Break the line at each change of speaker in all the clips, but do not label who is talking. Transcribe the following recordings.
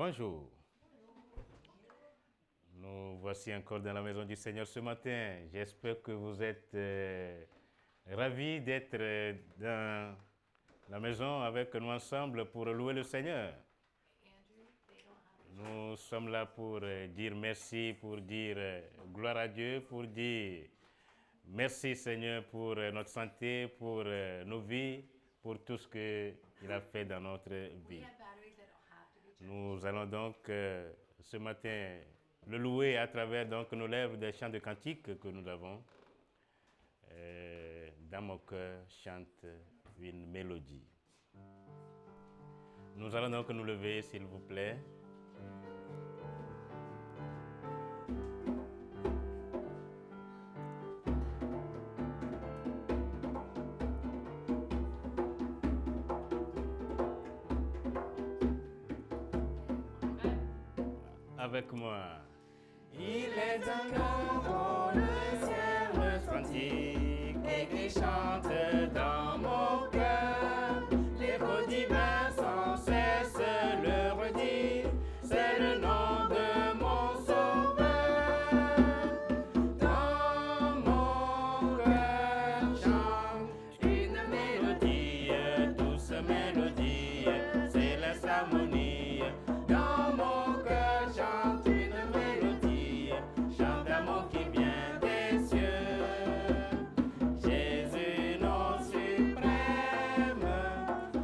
Bonjour. Nous voici encore dans la maison du Seigneur ce matin. J'espère que vous êtes ravis d'être dans la maison avec nous ensemble pour louer le Seigneur. Nous sommes là pour dire merci, pour dire gloire à Dieu, pour dire merci Seigneur pour notre santé, pour nos vies, pour tout ce qu'il a fait dans notre vie. Nous allons donc ce matin le louer à travers donc nos lèvres des chants de cantiques que nous avons. Dans mon cœur chante une mélodie. Nous allons donc nous lever, s'il vous plaît. Avec moi. Il est un grand dans le ciel resplendique et qui chante dans mon cœur. L'écho divin sans cesse le redit, c'est le nom de mon sauveur. Dans mon cœur chante une mélodie, douce mélodie, céleste harmonie. Dans mon cœur chante une mélodie, chant d'amour qui vient des cieux. Jésus, nom suprême,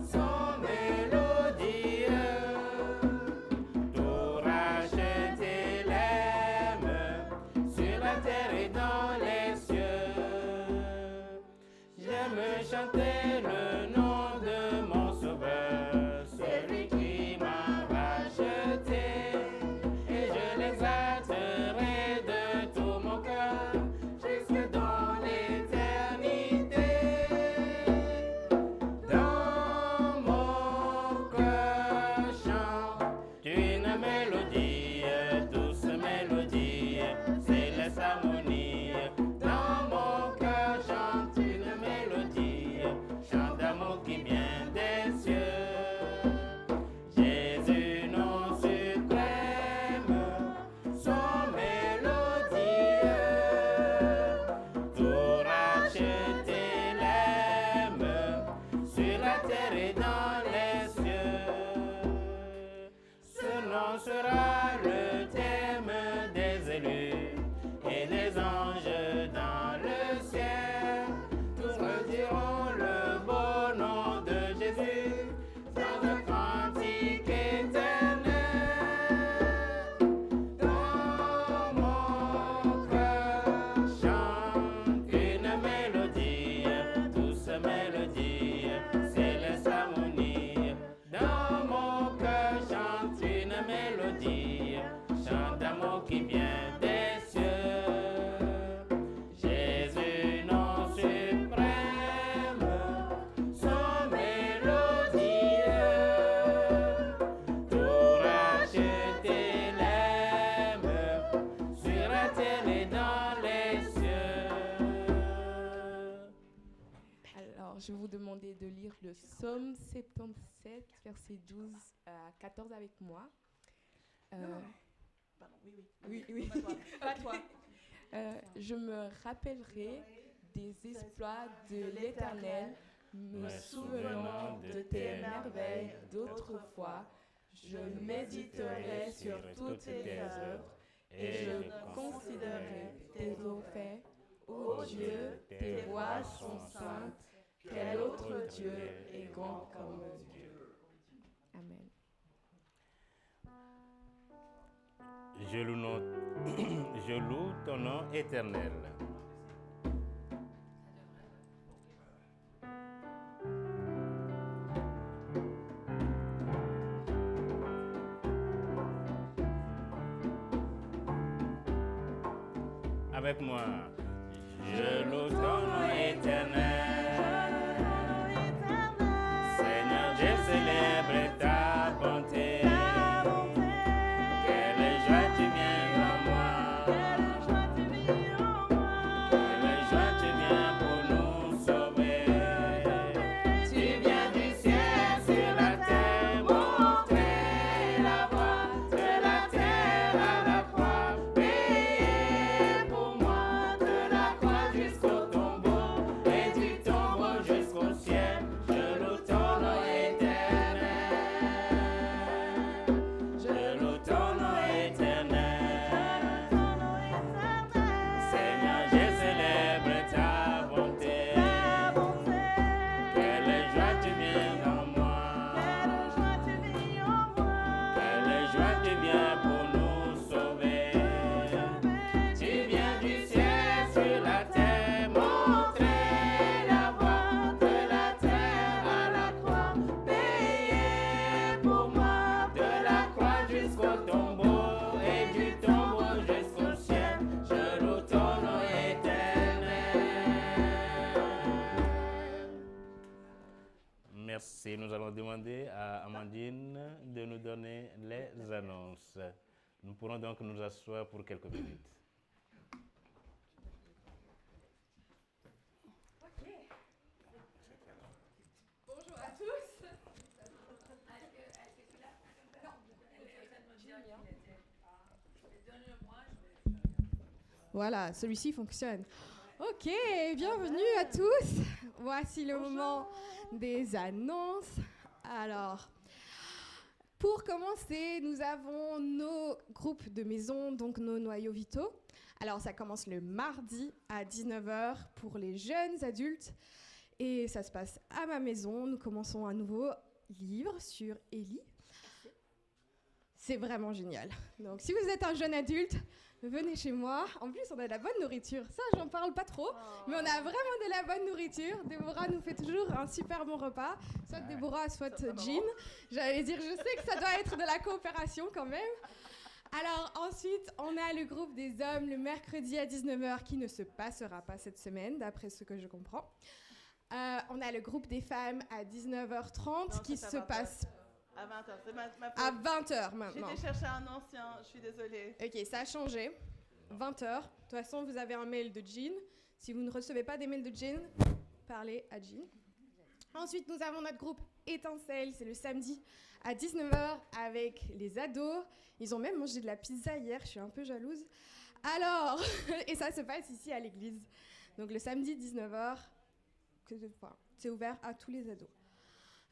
son mélodie, tout racheté l'aime, sur la terre et dans les cieux. J'aime chanter le nom de mon sauveur, celui qui m'a racheté, et je l'exalterai de tout mon cœur, jusque dans l'éternité. Dans mon cœur chante une mélodie, douce mélodie, céleste harmonie. Dans mon cœur chante une mélodie, chant d'amour qui vient des cieux. Jésus, nom suprême, son mélodie, tout racheté l'aime, sur la terre et dans les cieux. Ce nom sera le thème des élus et des anges dans le ciel. Tous rediront le beau nom de Jésus dans un cantique éternel. Dans mon cœur chante une mélodie, douce mélodie, céleste harmonie. Dans mon cœur chante une mélodie, chant d'amour qui vient des cieux. Jésus, nom suprême, son mélodie, tout racheté l'aime, sur la terre et dans les cieux.
Alors, je vais vous demander de lire le psaume 77, verset 12 à 14 avec moi.
Pardon,
Oui, oui.
Pas toi.
Je me rappellerai des exploits de l'Éternel, me souvenant de tes merveilles d'autrefois. Je méditerai sur toutes tes œuvres et je considérerai tes faits. Ô Dieu, tes voies sont saintes. Quel autre Dieu est grand comme Dieu? Amen.
Je loue ton nom éternel. Avec moi, je loue ton nom éternel. Seigneur, je célèbre ta bonté. Quelle joie tu viens dans moi. Quelle joie tu viens pour nous sauver. Tu viens du ciel sur la terre, montrer la voie. nous allons demander à Amandine de nous donner les annonces. Nous pourrons donc nous asseoir pour quelques minutes.
Bonjour à tous. Voilà, celui-ci fonctionne. Ok, bienvenue à tous. Voici le moment des annonces. Alors, pour commencer, nous avons nos groupes de maison, donc nos noyaux vitaux. Alors, ça commence le mardi à 19h pour les jeunes adultes. Et ça se passe à ma maison. Nous commençons un nouveau livre sur Élie. C'est vraiment génial. Donc, si vous êtes un jeune adulte, venez chez moi. En plus, on a de la bonne nourriture. Ça, j'en parle pas trop. Mais on a vraiment de la bonne nourriture. Déborah nous fait toujours un super bon repas. Soit Déborah, soit Jean. J'allais dire, je sais que ça doit être de la coopération quand même. Alors ensuite, on a le groupe des hommes le mercredi à 19h qui ne se passera pas cette semaine, d'après ce que je comprends. On a le groupe des femmes à 19h30 qui se passe...
À 20h, c'est ma faute.
À 20h maintenant.
J'ai été chercher un ancien, je suis désolée.
Ok, ça a changé. 20h. De toute façon, vous avez un mail de Jean. Si vous ne recevez pas des mails de Jean, parlez à Jean. Ensuite, nous avons notre groupe Étincelle. C'est le samedi à 19h avec les ados. Ils ont même mangé de la pizza hier. Je suis un peu jalouse. Alors, et ça se passe ici à l'église. Donc le samedi 19h, c'est ouvert à tous les ados.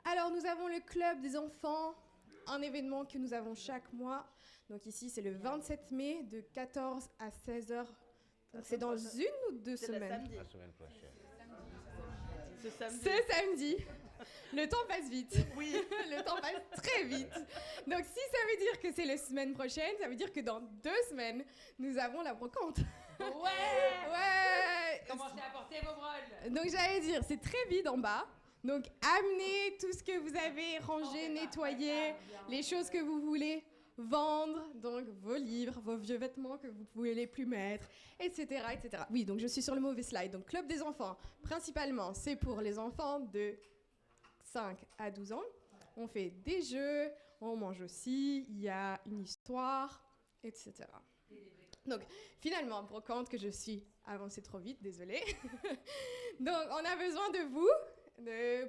Alors, nous avons le club des enfants, un événement que nous avons chaque mois. Donc ici, c'est le 27 mai de 14 à 16h. Donc c'est dans une ou deux semaines?
La semaine prochaine.
Ce samedi.
C'est samedi. Le temps passe vite.
Oui.
Le temps passe très vite. Donc si ça veut dire que c'est la semaine prochaine, ça veut dire que dans 2 semaines, nous avons la brocante. Ouais.
Commencez à porter vos brôles.
Donc j'allais dire, c'est très vide en bas. Donc amenez tout ce que vous avez rangé, nettoyé, les choses que vous voulez vendre, donc vos livres, vos vieux vêtements que vous pouvez les plus mettre, etc., etc. Oui, donc je suis sur le mauvais slide. Donc club des enfants, principalement, c'est pour les enfants de 5 à 12 ans. On fait des jeux, on mange aussi, il y a une histoire, etc. Donc finalement, brocante que je suis avancée trop vite, désolée. Donc on a besoin de vous.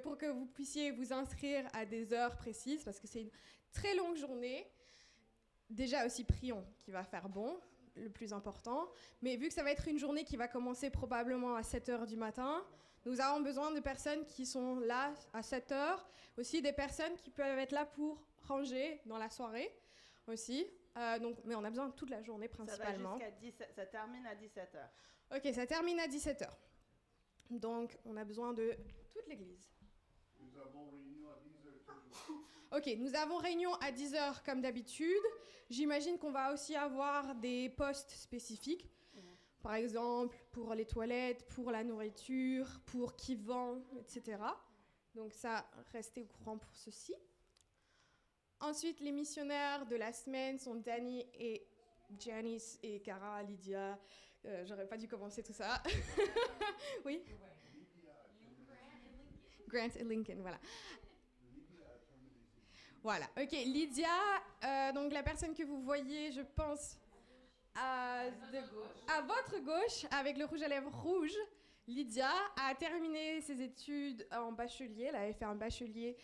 Pour que vous puissiez vous inscrire à des heures précises, parce que c'est une très longue journée. Déjà aussi, prions qui va faire bon, le plus important. Mais vu que ça va être une journée qui va commencer probablement à 7h du matin, nous avons besoin de personnes qui sont là à 7h. Aussi des personnes qui peuvent être là pour ranger dans la soirée aussi. Mais on a besoin toute la journée principalement.
Ça va jusqu'à 17, ça termine à 17h.
Ok, ça termine à 17h. Donc, on a besoin de toute l'église.
Nous avons réunion à 10h toujours.
Ok, nous avons réunion à 10h comme d'habitude. J'imagine qu'on va aussi avoir des postes spécifiques. Par exemple, pour les toilettes, pour la nourriture, pour qui vend, etc. Donc ça, restez au courant pour ceci. Ensuite, les missionnaires de la semaine sont Danny et Janice et Cara, Lydia. J'aurais pas dû commencer tout ça. Oui. Grant et Lincoln, voilà. Voilà, ok. Lydia, donc la personne que vous voyez, je pense, à votre gauche, avec le rouge à lèvres rouge, Lydia a terminé ses études en bachelier. Elle avait fait un bachelier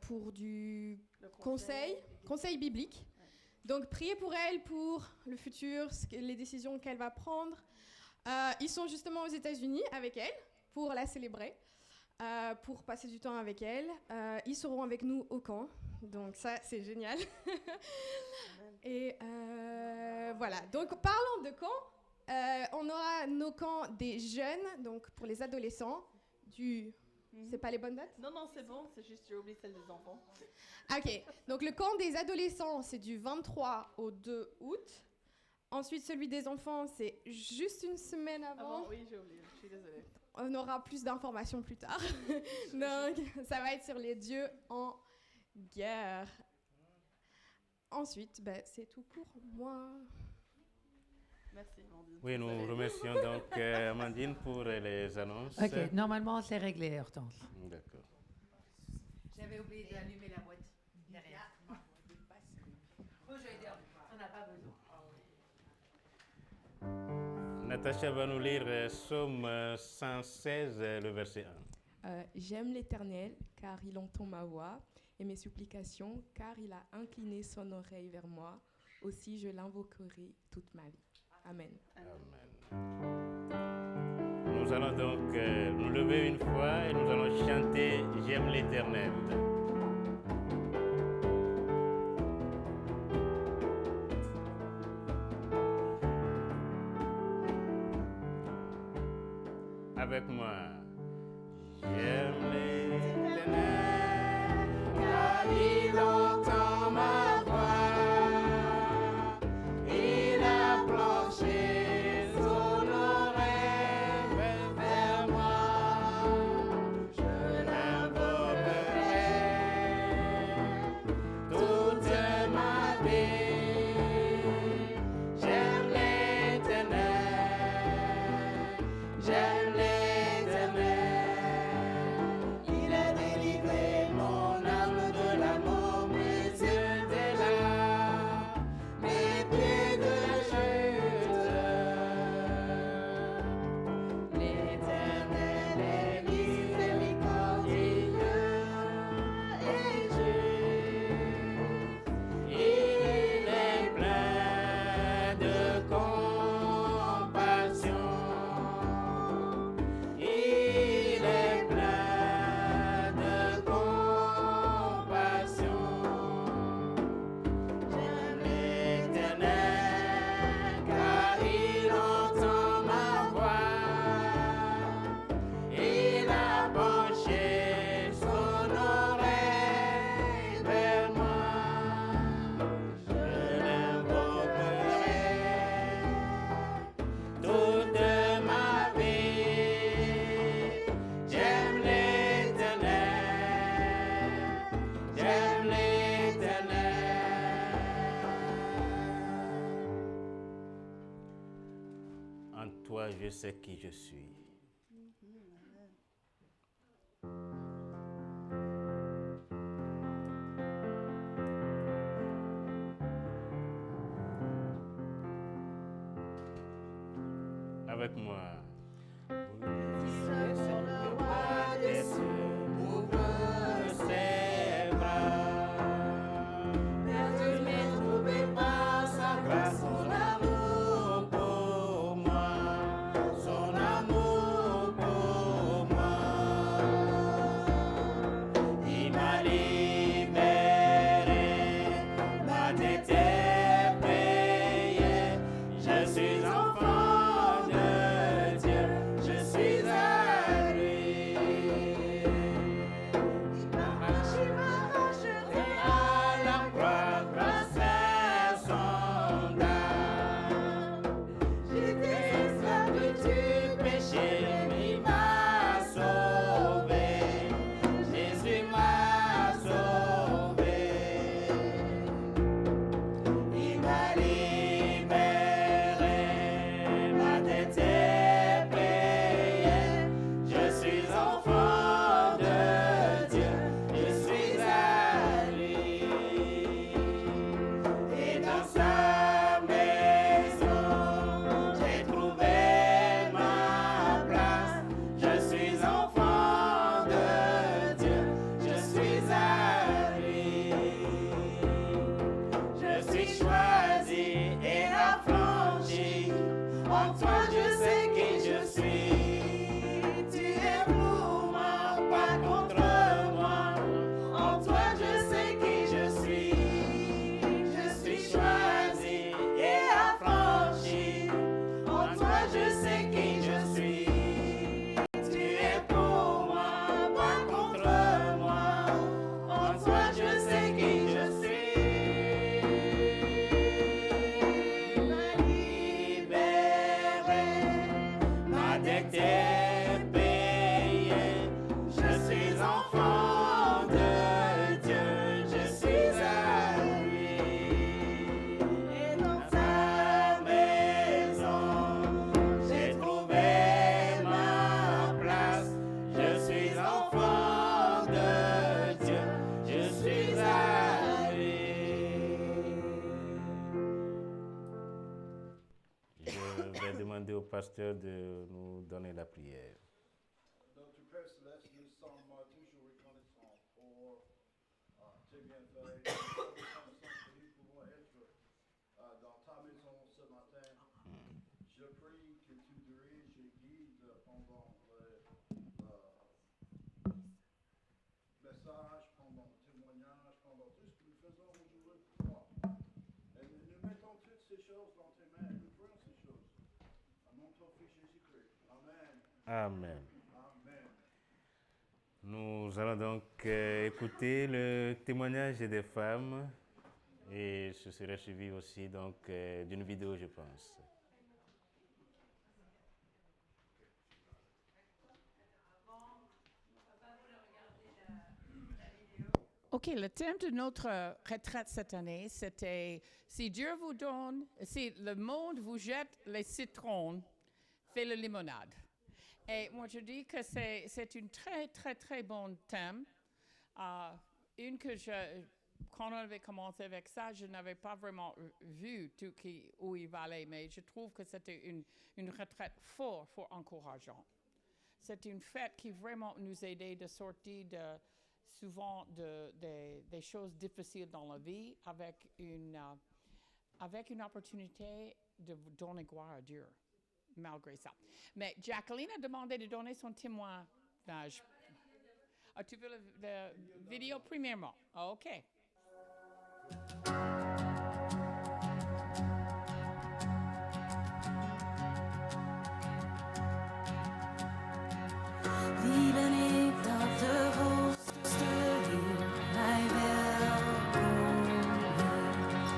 pour du conseil biblique. Donc, priez pour elle, pour le futur, les décisions qu'elle va prendre. Ils sont justement aux États-Unis avec elle pour la célébrer, pour passer du temps avec elle. Ils seront avec nous au camp, donc ça, c'est génial. Et voilà, donc parlons de camp. On aura nos camps des jeunes, donc pour les adolescents, c'est pas les bonnes dates?
Non, c'est bon, c'est juste j'ai oublié celle des enfants.
Ok, donc le camp des adolescents, c'est du 23 au 2 août. Ensuite, celui des enfants, c'est juste une semaine avant.
Oui, j'ai oublié, je suis désolée.
On aura plus d'informations plus tard. Donc, ça va être sur les dieux en guerre. Ensuite, c'est tout pour moi.
Merci, Amandine.
Oui, nous remercions donc Amandine pour les annonces.
Ok, normalement c'est réglé, Hortense.
D'accord.
J'avais oublié d'allumer la boîte derrière. Moi, j'allais dire, on n'a pas besoin.
Natacha va nous lire Psaume 116, le verset 1.
J'aime l'Éternel, car il entend ma voix et mes supplications, car il a incliné son oreille vers moi. Aussi, je l'invoquerai toute ma vie. Amen.
Nous allons donc nous lever une fois et nous allons chanter J'aime l'Éternel. Avec moi. J'aime l'Éternel, car il entend ma voix. Il a planché son oreille vers moi. Je l'invoquerai toute ma vie. J'aime l'Éternel, j'aime l'Éternel. Il a délivré mon âme de la mort, mes yeux de la, mes pieds de la chute. L'Éternel est miséricordieux et juste. Il est plein de compassion. Il est plein de compassion. J'aime l'Éternel, car il entend ma voix. Il a penché son oreille vers moi. Je l'invoquerai toute ma vie. J'aime l'Éternel, j'aime l'Éternel. En toi, je sais qui je suis. Avec moi.
Pour le roi des cieux,
ouvre ses bras.
perdu mais trouvé par sa grâce,
Son amour pour moi, son amour pour moi. Il m'a libéré, ma dette est payée. Je suis enfant de Dieu, je suis à lui. Il m'arracherait à la croix grâce à son âme. J'étais esclave du péché, il m'a sauvé. Jésus m'a sauvé. Il m'a libéré, ma dette est payée. Je suis enfant de Dieu, je suis à lui. Et dans sa maison, j'ai trouvé ma place. Je suis enfant de Dieu, je suis à lui. Je suis choisi et affranchi. En toi, je sais qui je suis. Tu es pour moi, pas contre moi. En toi, je sais qui je suis. Je suis choisi et affranchi. En toi, je sais qui je suis. Tu es pour moi, pas contre moi. En toi, je sais qui je suis. Il m'a libéré. Je vais demander au pasteur de nous donner la prière.
Notre Père Céleste, nous sommes toujours reconnaissants pour tes bienfaits. Nous sommes reconnaissants que nous pouvons être dans ta maison ce matin. Je prie que tu diriges et guides pendant le message, pendant le témoignage, pendant tout ce que nous faisons aujourd'hui pour toi. Et nous mettons toutes ces choses dans tes mains. Nous prions ces choses. Au nom de ton Fils Jésus-Christ. Amen.
Amen.
Amen.
Nous allons donc écouter le témoignage des femmes et ce serait suivi aussi donc d'une vidéo, je pense.
OK, le thème de notre retraite cette année, c'était si Dieu vous donne, si le monde vous jette les citrons, fais la limonade. Et moi, je dis que c'est une très, très, très bon thème. Une que quand on avait commencé avec ça, je n'avais pas vraiment vu tout où il va aller, mais je trouve que c'était une retraite fort encourageante. C'est une fête qui vraiment nous aidait de sortir souvent des choses difficiles dans la vie avec une opportunité de donner gloire à Dieu, malgré ça. Mais Jacqueline a demandé de donner son témoignage. Ah, tu veux la vidéo premièrement? OK.
Wie ben ik dat de grootste Heer mij welkom heet.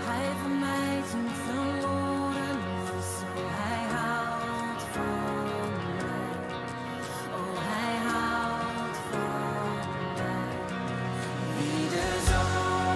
Hij van mij toen verloren was, oh hij houdt van mij. Oh hij houdt van mij. Wie de zon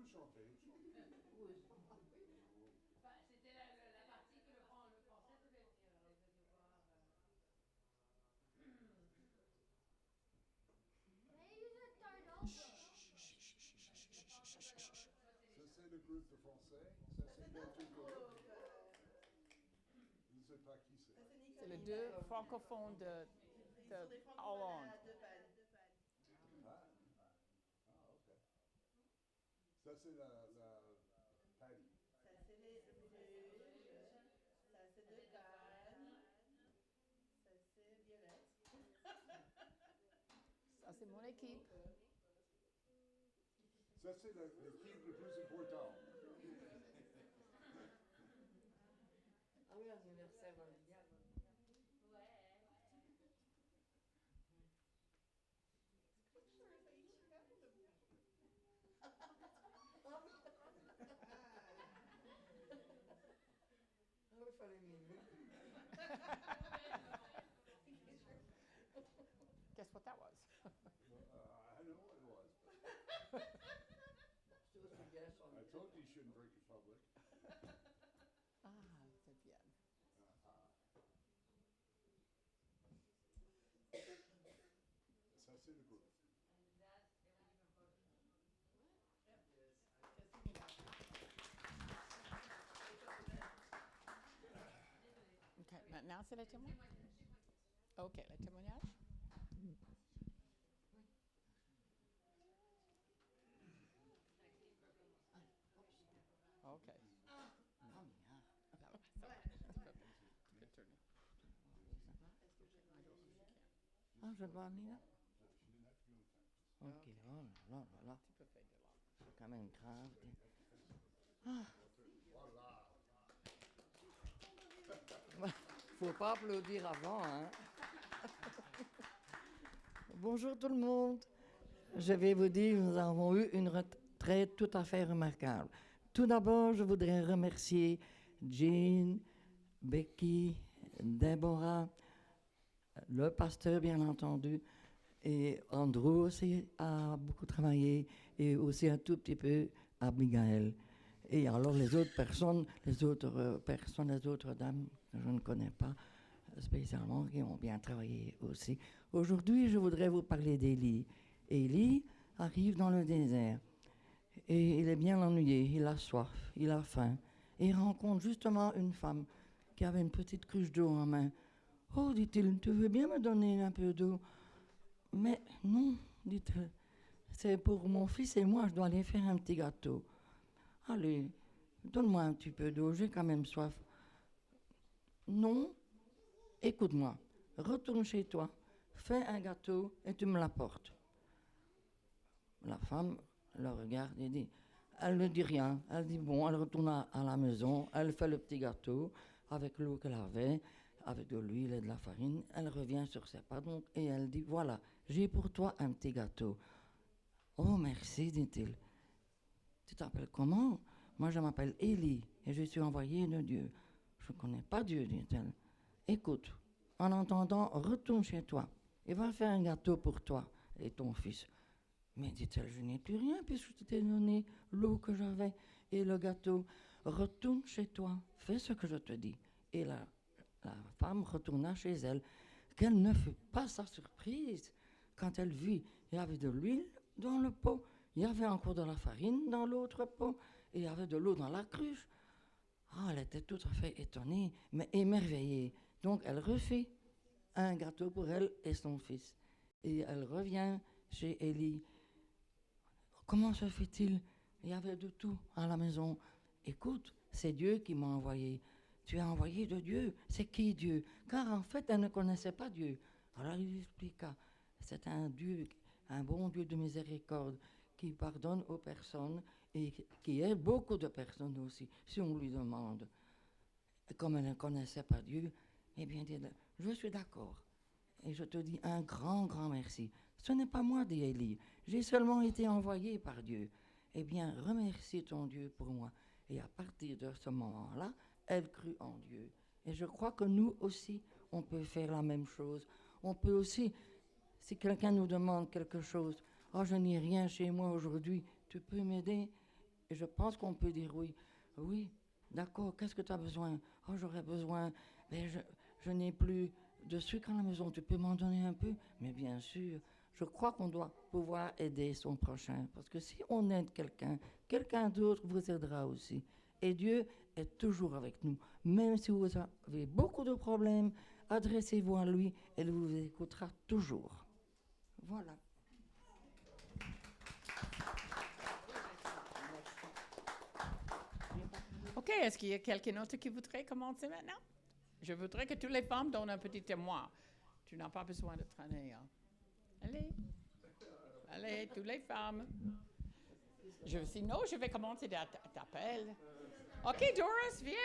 chanter.
Enfin, c'était la partie que le français devait devoir.
Ça, c'est le groupe de français. Ça, c'est notre groupe. Je ne sais pas qui c'est.
C'est les deux francophones de Hollande.
Ah, ok. Ça, c'est la Paddy.
Ça, c'est les Rouges. Ça, c'est de Cannes. Ça, c'est Violette.
Ça, c'est mon équipe.
Ça, c'est l'équipe le plus important.
Ah oui, anniversaire mondial. Ah oui, fallait mimer.
Guess what that was?
I know what it was.
It was a guess on
I told you shouldn't drink in public.
Ah, c'est bien.
Ça, c'est le groupe.
OK, maintenant, c'est le témoignage. OK, le témoignage. OK. Ça va, ça va. Tu peux tourner.
Ah, je dois aller là?
She didn't have to go in time.
Ok, oh là là là.
Tu peux faire de là.
C'est quand même grave. Voilà. Faut pas applaudir avant, hein. Bonjour tout le monde. Je vais vous dire, nous avons eu une retraite tout à fait remarquable. Tout d'abord, je voudrais remercier Jean, Becky, Deborah, le pasteur bien entendu, et Andrew aussi a beaucoup travaillé, et aussi un tout petit peu Abigail. Et alors les autres personnes, les autres dames que je ne connais pas spécialement, qui ont bien travaillé aussi. Aujourd'hui, je voudrais vous parler d'Élie. Élie arrive dans le désert et il est bien ennuyé, il a soif, il a faim. Et il rencontre justement une femme qui avait une petite cruche d'eau en main. « Oh, dit-il, tu veux bien me donner un peu d'eau ?»« Mais non, dit-elle, c'est pour mon fils et moi, je dois aller faire un petit gâteau. »« Allez, donne-moi un petit peu d'eau, j'ai quand même soif. »« Non, écoute-moi, retourne chez toi, fais un gâteau et tu me l'apportes. » La femme le regarde et dit, elle ne dit rien. Elle dit bon, elle retourne à la maison, elle fait le petit gâteau avec l'eau qu'elle avait, avec de l'huile et de la farine. Elle revient sur ses pas donc et elle dit voilà, j'ai pour toi un petit gâteau. Oh merci, dit-il. Tu t'appelles comment? Moi je m'appelle Élie et je suis envoyée de Dieu. Je ne connais pas Dieu, dit-elle. Écoute, en entendant, retourne chez toi et va faire un gâteau pour toi et ton fils. Mais dit-elle, je n'ai plus rien puisque je t'ai donné l'eau que j'avais et le gâteau. Retourne chez toi, fais ce que je te dis. Et la femme retourna chez elle. Quelle ne fut pas sa surprise quand elle vit, il y avait de l'huile dans le pot, il y avait encore de la farine dans l'autre pot et il y avait de l'eau dans la cruche. Ah, elle était tout à fait étonnée, mais émerveillée. Donc elle refait un gâteau pour elle et son fils. Et elle revient chez Élie. Comment se fait-il? Il y avait de tout à la maison. Écoute, c'est Dieu qui m'a envoyé. Tu es envoyé de Dieu. C'est qui Dieu? Car en fait, elle ne connaissait pas Dieu. Alors il lui expliqua. C'est un Dieu, un bon Dieu de miséricorde qui pardonne aux personnes et qui aide beaucoup de personnes aussi, si on lui demande. Et comme elle ne connaissait pas Dieu, eh bien, je suis d'accord. Et je te dis un grand, grand merci. Ce n'est pas moi, dit Élie. J'ai seulement été envoyé par Dieu. Eh bien, remercie ton Dieu pour moi. Et à partir de ce moment-là, elle crut en Dieu. Et je crois que nous aussi, on peut faire la même chose. On peut aussi, si quelqu'un nous demande quelque chose, « Oh, je n'ai rien chez moi aujourd'hui, tu peux m'aider ?» Et je pense qu'on peut dire oui. Oui, d'accord, qu'est-ce que tu as besoin? Oh, j'aurais besoin, mais je n'ai plus de sucre à la maison, tu peux m'en donner un peu? Mais bien sûr, je crois qu'on doit pouvoir aider son prochain. Parce que si on aide quelqu'un, quelqu'un d'autre vous aidera aussi. Et Dieu est toujours avec nous. Même si vous avez beaucoup de problèmes, adressez-vous à lui, et il vous écoutera toujours. Voilà.
OK, est-ce qu'il y a quelqu'un d'autre qui voudrait commencer maintenant? Je voudrais que toutes les femmes donnent un petit témoin. Tu n'as pas besoin de traîner. Hein. Allez. Allez, toutes les femmes. Sinon, je vais commencer t'appeler. OK, Doris, viens.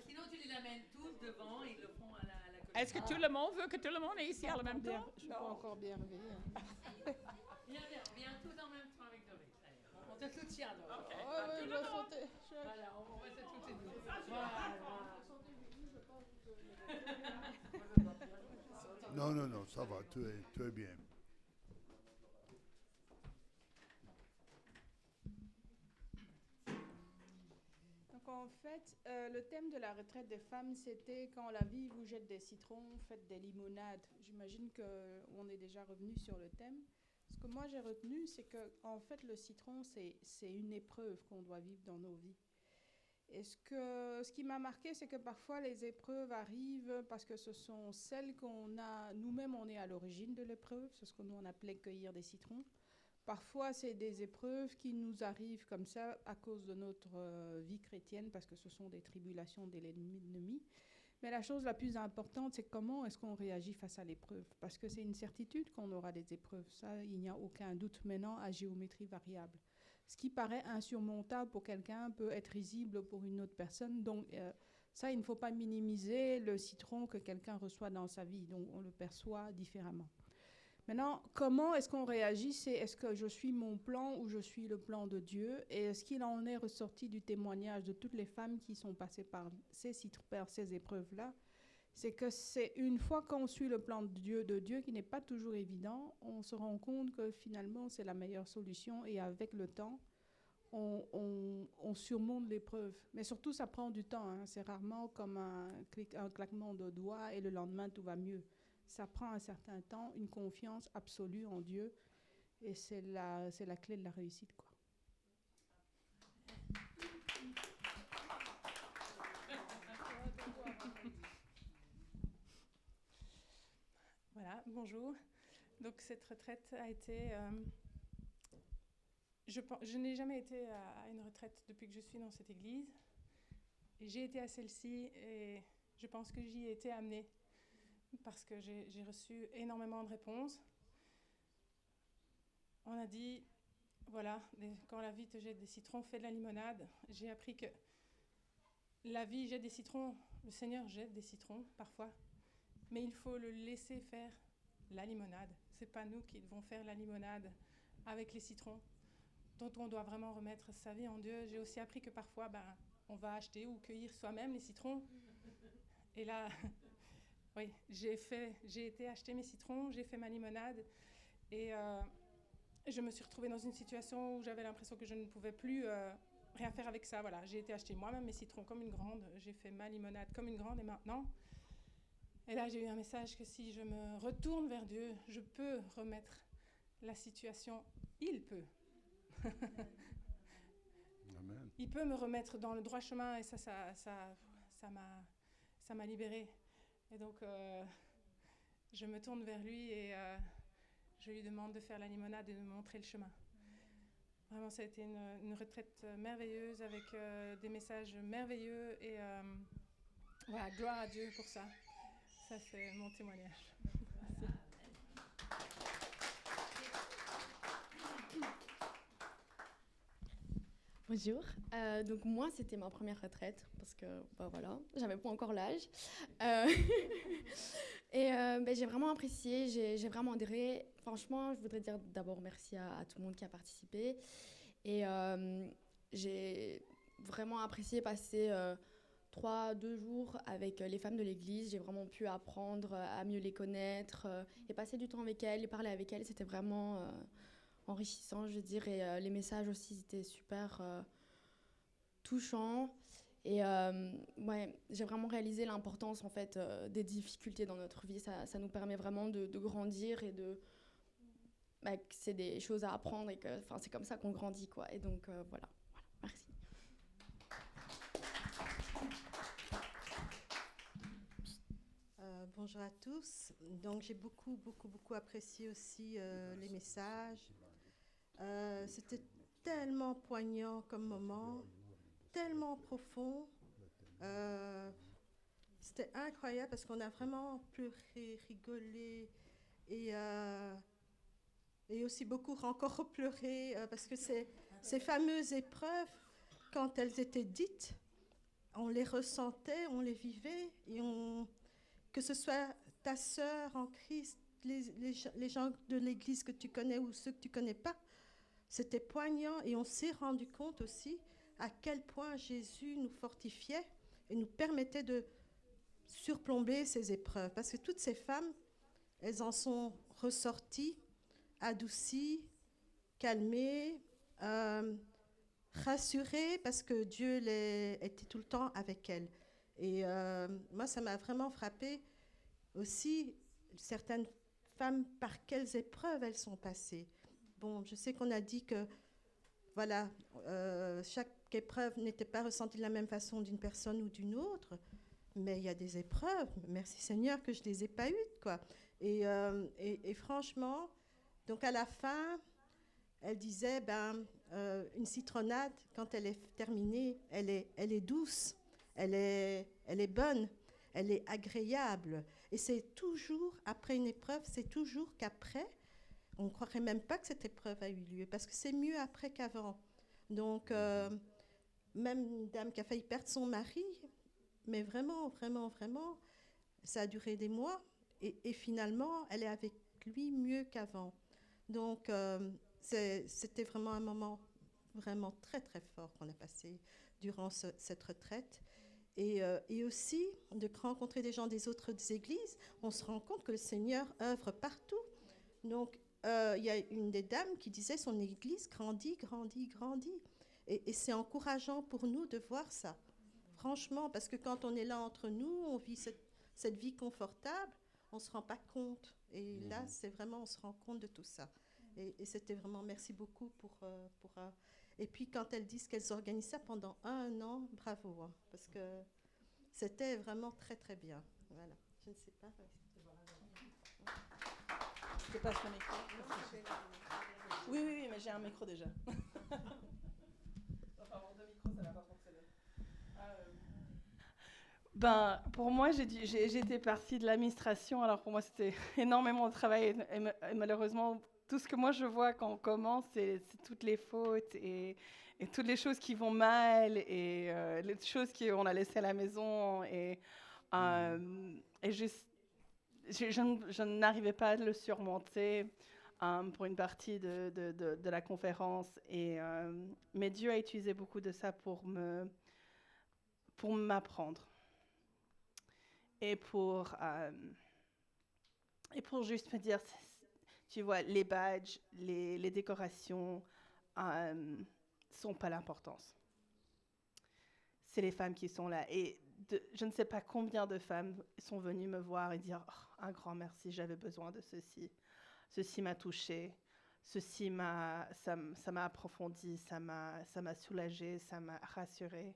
Sinon, tu les amènes tous devant et ils le font à la communauté.
Est-ce que tout le monde veut que tout le monde est ici en même temps?
Je suis pas encore bien réveillée.
Viens tous en même temps avec Doris. Allez, on te soutient, Doris.
OK.
Je vais sauter.
Voilà, on va se soutenir.
Non, ça va, tu es bien.
Donc en fait, le thème de la retraite des femmes, c'était quand la vie vous jette des citrons, faites des limonades. J'imagine qu'on est déjà revenu sur le thème. Ce que moi j'ai retenu, c'est que en fait le citron, c'est une épreuve qu'on doit vivre dans nos vies. Et ce qui m'a marqué, c'est que parfois les épreuves arrivent parce que ce sont celles qu'on a, nous-mêmes on est à l'origine de l'épreuve, c'est ce que nous on appelait cueillir des citrons. Parfois c'est des épreuves qui nous arrivent comme ça à cause de notre vie chrétienne, parce que ce sont des tribulations de l'ennemi. Mais la chose la plus importante, c'est comment est-ce qu'on réagit face à l'épreuve. Parce que c'est une certitude qu'on aura des épreuves, ça il n'y a aucun doute maintenant à géométrie variable. Ce qui paraît insurmontable pour quelqu'un peut être risible pour une autre personne. Donc ça, il ne faut pas minimiser le citron que quelqu'un reçoit dans sa vie. Donc on le perçoit différemment. Maintenant, comment est-ce qu'on réagit? C'est est-ce que je suis mon plan ou je suis le plan de Dieu? Et est-ce qu'il en est ressorti du témoignage de toutes les femmes qui sont passées par ces épreuves-là? C'est que c'est une fois qu'on suit le plan de Dieu qui n'est pas toujours évident, on se rend compte que finalement c'est la meilleure solution, et avec le temps, on surmonte l'épreuve. Mais surtout, ça prend du temps. Hein. C'est rarement comme un claquement de doigts et le lendemain tout va mieux. Ça prend un certain temps, une confiance absolue en Dieu, et c'est la clé de la réussite, quoi.
Voilà, bonjour. Donc cette retraite a été... je n'ai jamais été à une retraite depuis que je suis dans cette église. Et j'ai été à celle-ci et je pense que j'y ai été amenée parce que j'ai reçu énormément de réponses. On a dit, voilà, quand la vie te jette des citrons, fais de la limonade. J'ai appris que la vie jette des citrons, le Seigneur jette des citrons parfois. Mais il faut le laisser faire la limonade. Ce n'est pas nous qui devons faire la limonade avec les citrons, dont on doit vraiment remettre sa vie en Dieu. J'ai aussi appris que parfois, on va acheter ou cueillir soi-même les citrons. Et là, oui, j'ai été acheter mes citrons, j'ai fait ma limonade. Et je me suis retrouvée dans une situation où j'avais l'impression que je ne pouvais plus rien faire avec ça. Voilà, j'ai été acheter moi-même mes citrons comme une grande. J'ai fait ma limonade comme une grande, et maintenant... Et là, j'ai eu un message que si je me retourne vers Dieu, je peux remettre la situation. Il peut.
Amen.
Il peut me remettre dans le droit chemin, et ça m'a libérée. Et donc, je me tourne vers lui et je lui demande de faire la limonade et de me montrer le chemin. Vraiment, ça a été une retraite merveilleuse avec des messages merveilleux, et voilà, gloire à Dieu pour ça. Ça, c'est mon témoignage. Merci.
Bonjour. Donc moi, c'était ma première retraite parce que, voilà, j'avais pas encore l'âge. J'ai vraiment apprécié, j'ai vraiment adhéré. Franchement, je voudrais dire d'abord merci à tout le monde qui a participé. Et j'ai vraiment apprécié passer 2 jours avec les femmes de l'église. J'ai vraiment pu apprendre à mieux les connaître et passer du temps avec elles et parler avec elles. C'était vraiment enrichissant, je veux dire. Et les messages aussi étaient super touchants. Et ouais, j'ai vraiment réalisé l'importance en fait des difficultés dans notre vie. Ça nous permet vraiment de grandir et que c'est des choses à apprendre et que c'est comme ça qu'on grandit, quoi. Et donc voilà, merci.
Bonjour à tous. Donc j'ai beaucoup apprécié aussi les messages. C'était tellement poignant comme moment, tellement profond. C'était incroyable parce qu'on a vraiment pleuré, rigolé et aussi beaucoup encore pleuré parce que ces fameuses épreuves, quand elles étaient dites, on les ressentait, on les vivait et que ce soit ta sœur en Christ, les gens de l'église que tu connais ou ceux que tu connais pas, c'était poignant et on s'est rendu compte aussi à quel point Jésus nous fortifiait et nous permettait de surplomber ces épreuves. Parce que toutes ces femmes, elles en sont ressorties, adoucies, calmées, rassurées parce que Dieu était tout le temps avec elles. Et moi, ça m'a vraiment frappée aussi, certaines femmes, par quelles épreuves elles sont passées. Bon, je sais qu'on a dit que, voilà, chaque épreuve n'était pas ressentie de la même façon d'une personne ou d'une autre, mais il y a des épreuves, merci Seigneur que je ne les ai pas eues, quoi. Et franchement, donc à la fin, elle disait, une citronnade, quand elle est terminée, elle est douce, elle est bonne, elle est agréable. Et c'est toujours, après une épreuve, c'est toujours qu'après, on ne croirait même pas que cette épreuve a eu lieu, parce que c'est mieux après qu'avant. Donc, même une dame qui a failli perdre son mari, mais vraiment, ça a duré des mois, et finalement, elle est avec lui mieux qu'avant. Donc, c'était vraiment un moment vraiment très, très fort qu'on a passé durant cette retraite. Et aussi, de rencontrer des gens des autres églises, on se rend compte que le Seigneur œuvre partout. Donc, il y a une des dames qui disait son église grandit. Et c'est encourageant pour nous de voir ça. Franchement, parce que quand on est là entre nous, on vit cette vie confortable, on ne se rend pas compte. Et là, c'est vraiment, on se rend compte de tout ça. Et c'était vraiment, merci beaucoup pour et puis quand elles disent qu'elles organisent ça pendant 1 an, bravo, hein, parce que c'était vraiment très très bien. Voilà, je ne sais pas.
Je passe le micro. Oui, mais j'ai un micro déjà. Enfin, avoir 2 micros, ça va pas fonctionner. Pour moi, j'étais partie de l'administration, alors pour moi, c'était énormément de travail et malheureusement, tout ce que moi je vois quand on commence, c'est toutes les fautes et toutes les choses qui vont mal et les choses qu'on a laissées à la maison et je n'arrivais pas à le surmonter pour une partie de la conférence. Mais Dieu a utilisé beaucoup de ça pour m'apprendre et pour juste me dire, tu vois, les badges, les décorations sont pas l'importance. C'est les femmes qui sont là. Et je ne sais pas combien de femmes sont venues me voir et dire oh, un grand merci, j'avais besoin de ceci. Ceci m'a touchée. Ça m'a approfondi, ça m'a soulagée, ça m'a rassurée.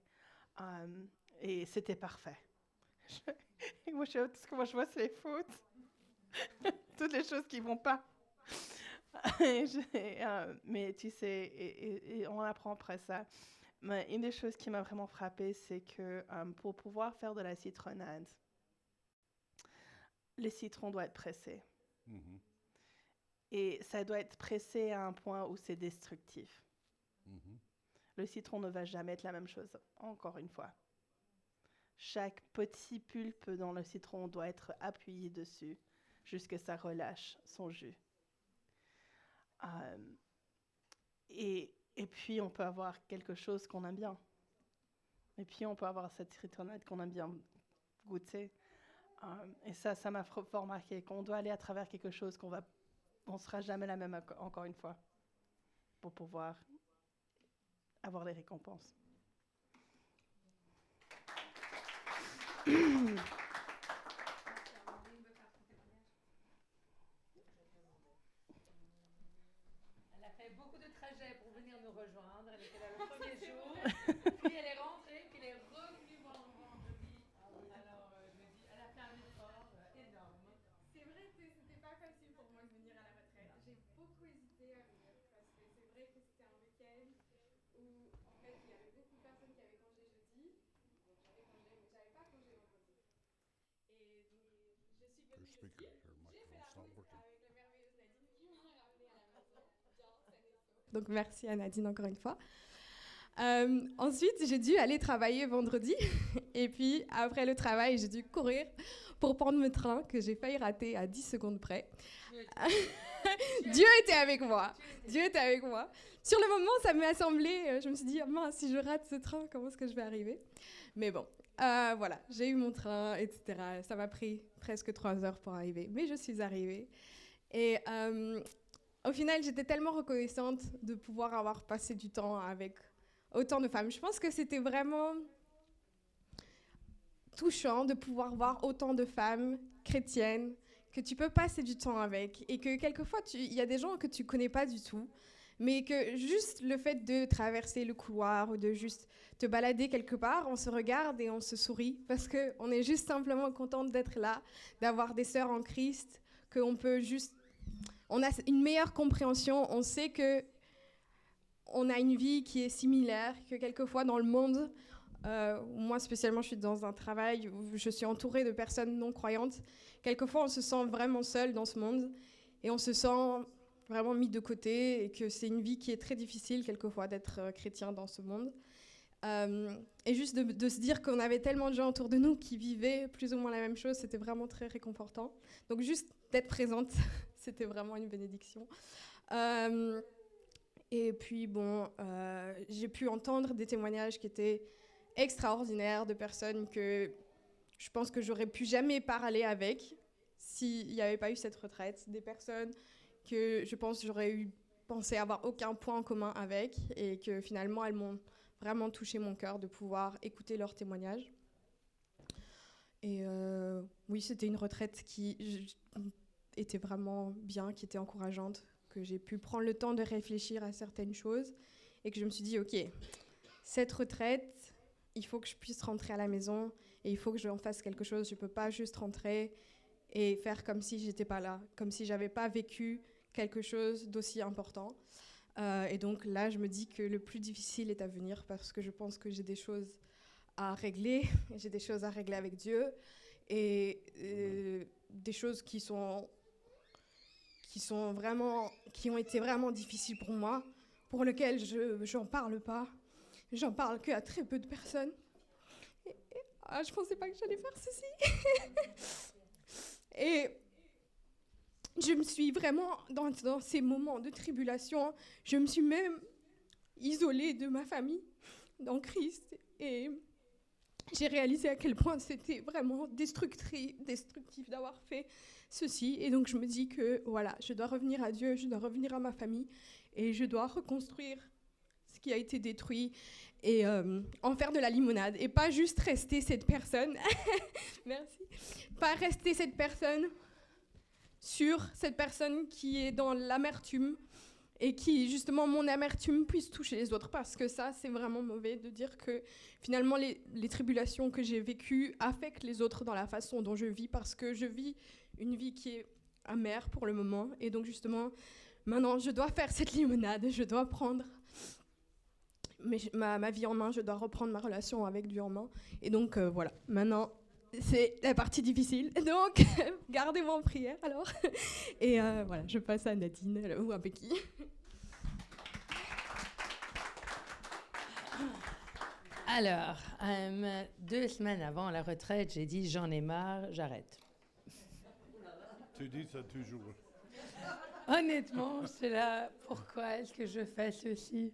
Et c'était parfait. Tout ce que moi je vois, c'est les fautes. Toutes les choses qui ne vont pas. Mais tu sais, et on apprend après ça. Mais une des choses qui m'a vraiment frappée, c'est que pour pouvoir faire de la citronnade, le citron doit être pressé. Mm-hmm. Et ça doit être pressé à un point où c'est destructif. Mm-hmm. Le citron ne va jamais être la même chose, encore une fois. Chaque petit pulpe dans le citron doit être appuyé dessus jusqu'à ce que ça relâche son jus. Et puis, on peut avoir quelque chose qu'on aime bien. Et puis, on peut avoir cette citronnade qu'on aime bien goûter. Et ça m'a fort marqué, qu'on doit aller à travers quelque chose on ne sera jamais la même encore une fois pour pouvoir avoir les récompenses.
Elle a fait beaucoup de trajets pour venir nous rejoindre. Elle était là le premier jour, puis elle est rentrée, puis elle est revenue vendredi. Alors, je me dis, elle a fait un effort énorme.
C'est vrai que c'était pas facile pour moi de venir à la retraite. J'ai beaucoup hésité à venir parce que c'est vrai que c'était un week-end où en fait il y avait beaucoup de personnes qui avaient congé jeudi. Donc j'avais congé, mais j'avais pas congé vendredi. Et donc je suis venue jeudi. J'ai fait la route avec la merveilleuse Nadine qui m'a ramenée à la maison, bien saine et sauve. Donc merci à Nadine encore une fois. Ensuite, j'ai dû aller travailler vendredi. Et puis, après le travail, j'ai dû courir pour prendre mon train que j'ai failli rater à 10 secondes près. Dieu était avec moi. Dieu était avec moi. Sur le moment, ça m'a semblé... je me suis dit, oh, mince, si je rate ce train, comment est-ce que je vais arriver? Mais bon, voilà, j'ai eu mon train, etc. Ça m'a pris presque 3 heures pour arriver. Mais je suis arrivée. Et au final, j'étais tellement reconnaissante de pouvoir avoir passé du temps avec autant de femmes. Je pense que c'était vraiment touchant de pouvoir voir autant de femmes chrétiennes que tu peux passer du temps avec et que quelquefois, il y a des gens que tu connais pas du tout, mais que juste le fait de traverser le couloir ou de juste te balader quelque part, on se regarde et on se sourit parce qu'on est juste simplement contente d'être là, d'avoir des sœurs en Christ, qu'on peut juste... On a une meilleure compréhension, on sait que on a une vie qui est similaire, que quelquefois dans le monde, moi spécialement je suis dans un travail où je suis entourée de personnes non croyantes, quelquefois on se sent vraiment seul dans ce monde et on se sent vraiment mis de côté et que c'est une vie qui est très difficile quelquefois d'être chrétien dans ce monde. Et juste de se dire qu'on avait tellement de gens autour de nous qui vivaient plus ou moins la même chose, c'était vraiment très réconfortant. Donc juste d'être présente, c'était vraiment une bénédiction. Et puis bon, j'ai pu entendre des témoignages qui étaient extraordinaires de personnes que je pense que j'aurais pu jamais parler avec s'il n'y avait pas eu cette retraite. Des personnes que je pense j'aurais pensé avoir aucun point en commun avec et que finalement elles m'ont vraiment touché mon cœur de pouvoir écouter leurs témoignages. Et oui, c'était une retraite qui était vraiment bien, qui était encourageante, que j'ai pu prendre le temps de réfléchir à certaines choses et que je me suis dit, OK, cette retraite, il faut que je puisse rentrer à la maison et il faut que j'en fasse quelque chose. Je ne peux pas juste rentrer et faire comme si j'étais pas là, comme si j'avais pas vécu quelque chose d'aussi important. Et donc là, je me dis que le plus difficile est à venir parce que je pense que j'ai des choses à régler, j'ai des choses à régler avec Dieu et des choses qui ont été vraiment difficiles pour moi, pour lesquelles je n'en parle pas. J'en parle qu'à très peu de personnes. Je ne pensais pas que j'allais faire ceci. Et je me suis vraiment, dans ces moments de tribulation, je me suis même isolée de ma famille dans Christ. Et j'ai réalisé à quel point c'était vraiment destructif d'avoir fait ceci. Et donc je me dis que voilà, je dois revenir à Dieu, je dois revenir à ma famille et je dois reconstruire ce qui a été détruit et en faire de la limonade. Et pas juste rester cette personne, merci, pas rester cette personne qui est dans l'amertume et qui, justement, mon amertume puisse toucher les autres. Parce que ça, c'est vraiment mauvais de dire que, finalement, les tribulations que j'ai vécues affectent les autres dans la façon dont je vis, parce que je vis une vie qui est amère pour le moment. Et donc, justement, maintenant, je dois faire cette limonade, je dois prendre ma vie en main, je dois reprendre ma relation avec Dieu en main. Et donc, voilà, maintenant... C'est la partie difficile, donc gardez-moi en prière alors. Et voilà, je passe à Nadine ou à Becky.
Alors, 2 semaines avant la retraite, j'ai dit j'en ai marre, j'arrête.
Tu dis ça toujours.
Honnêtement, c'est là, pourquoi est-ce que je fais ceci?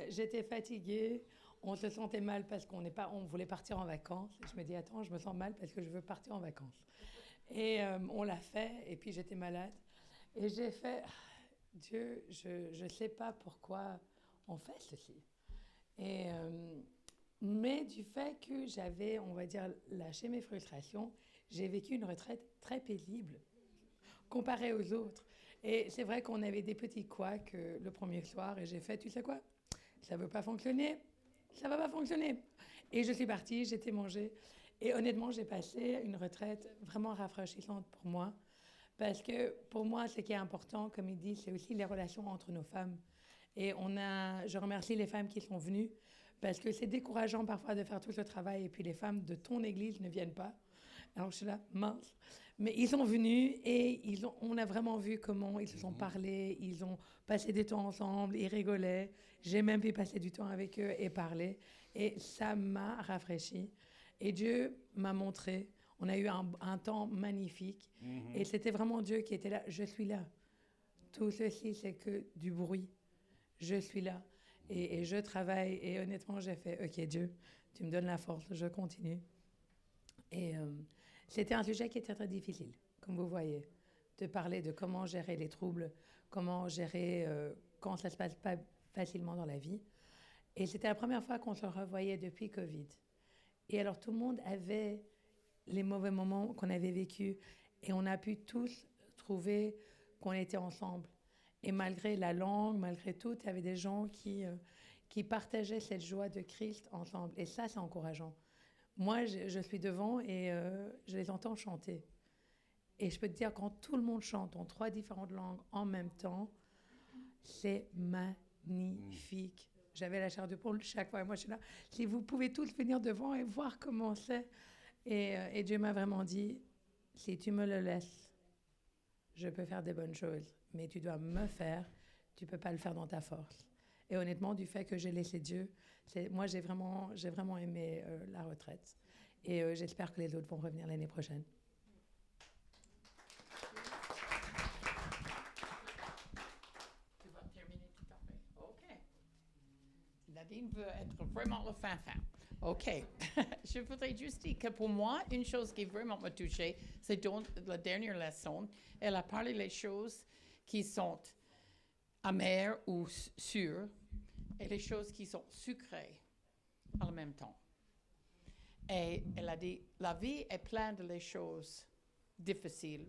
J'étais fatiguée. On se sentait mal parce on voulait partir en vacances. Et je me dis, attends, je me sens mal parce que je veux partir en vacances. Et on l'a fait, et puis j'étais malade. Et j'ai fait, Dieu, je ne sais pas pourquoi on fait ceci. Mais du fait que j'avais, on va dire, lâché mes frustrations, j'ai vécu une retraite très paisible comparée aux autres. Et c'est vrai qu'on avait des petits couacs le premier soir, et j'ai fait, tu sais quoi, ça ne veut pas fonctionner, ça ne va pas fonctionner. Et je suis partie, j'étais mangée. Et honnêtement, j'ai passé une retraite vraiment rafraîchissante pour moi. Parce que pour moi, ce qui est important, comme il dit, c'est aussi les relations entre nos femmes. Et je remercie les femmes qui sont venues, parce que c'est décourageant parfois de faire tout ce travail, et puis les femmes de ton église ne viennent pas. Alors je suis là, mince. Mais ils sont venus, et on a vraiment vu comment ils se sont parlé, ils ont passé du temps ensemble, ils rigolaient. J'ai même pu passer du temps avec eux et parler. Et ça m'a rafraîchi. Et Dieu m'a montré. On a eu un temps magnifique. Et c'était vraiment Dieu qui était là. Je suis là. Tout ceci, c'est que du bruit. Je suis là. Et je travaille. Et honnêtement, j'ai fait, OK, Dieu, tu me donnes la force. Je continue. Et c'était un sujet qui était très difficile, comme vous voyez, de parler de comment gérer les troubles, comment gérer quand ça ne se passe pas facilement dans la vie. Et c'était la première fois qu'on se revoyait depuis Covid. Et alors, tout le monde avait les mauvais moments qu'on avait vécus. Et on a pu tous trouver qu'on était ensemble. Et malgré la langue, malgré tout, il y avait des gens qui partageaient cette joie de Christ ensemble. Et ça, c'est encourageant. Moi, je suis devant et je les entends chanter. Et je peux te dire, quand tout le monde chante en 3 différentes langues en même temps, c'est magnifique. J'avais la chair de poule chaque fois. Et moi, je suis là. Si vous pouvez tous venir devant et voir comment c'est. Et Dieu m'a vraiment dit, si tu me le laisses, je peux faire des bonnes choses. Mais tu dois me faire. Tu ne peux pas le faire dans ta force. Et honnêtement, du fait que j'ai laissé Dieu, moi, j'ai vraiment aimé la retraite. Et j'espère que les autres vont revenir l'année prochaine.
Tu vas terminer tout à fait. OK. Nadine veut être vraiment le fin-fin. OK. Je voudrais juste dire que pour moi, une chose qui vraiment m'a touchée, c'est dans la dernière leçon, elle a parlé des choses qui sont amères ou sûres et les choses qui sont sucrées en même temps. Et elle a dit, la vie est pleine de les choses difficiles,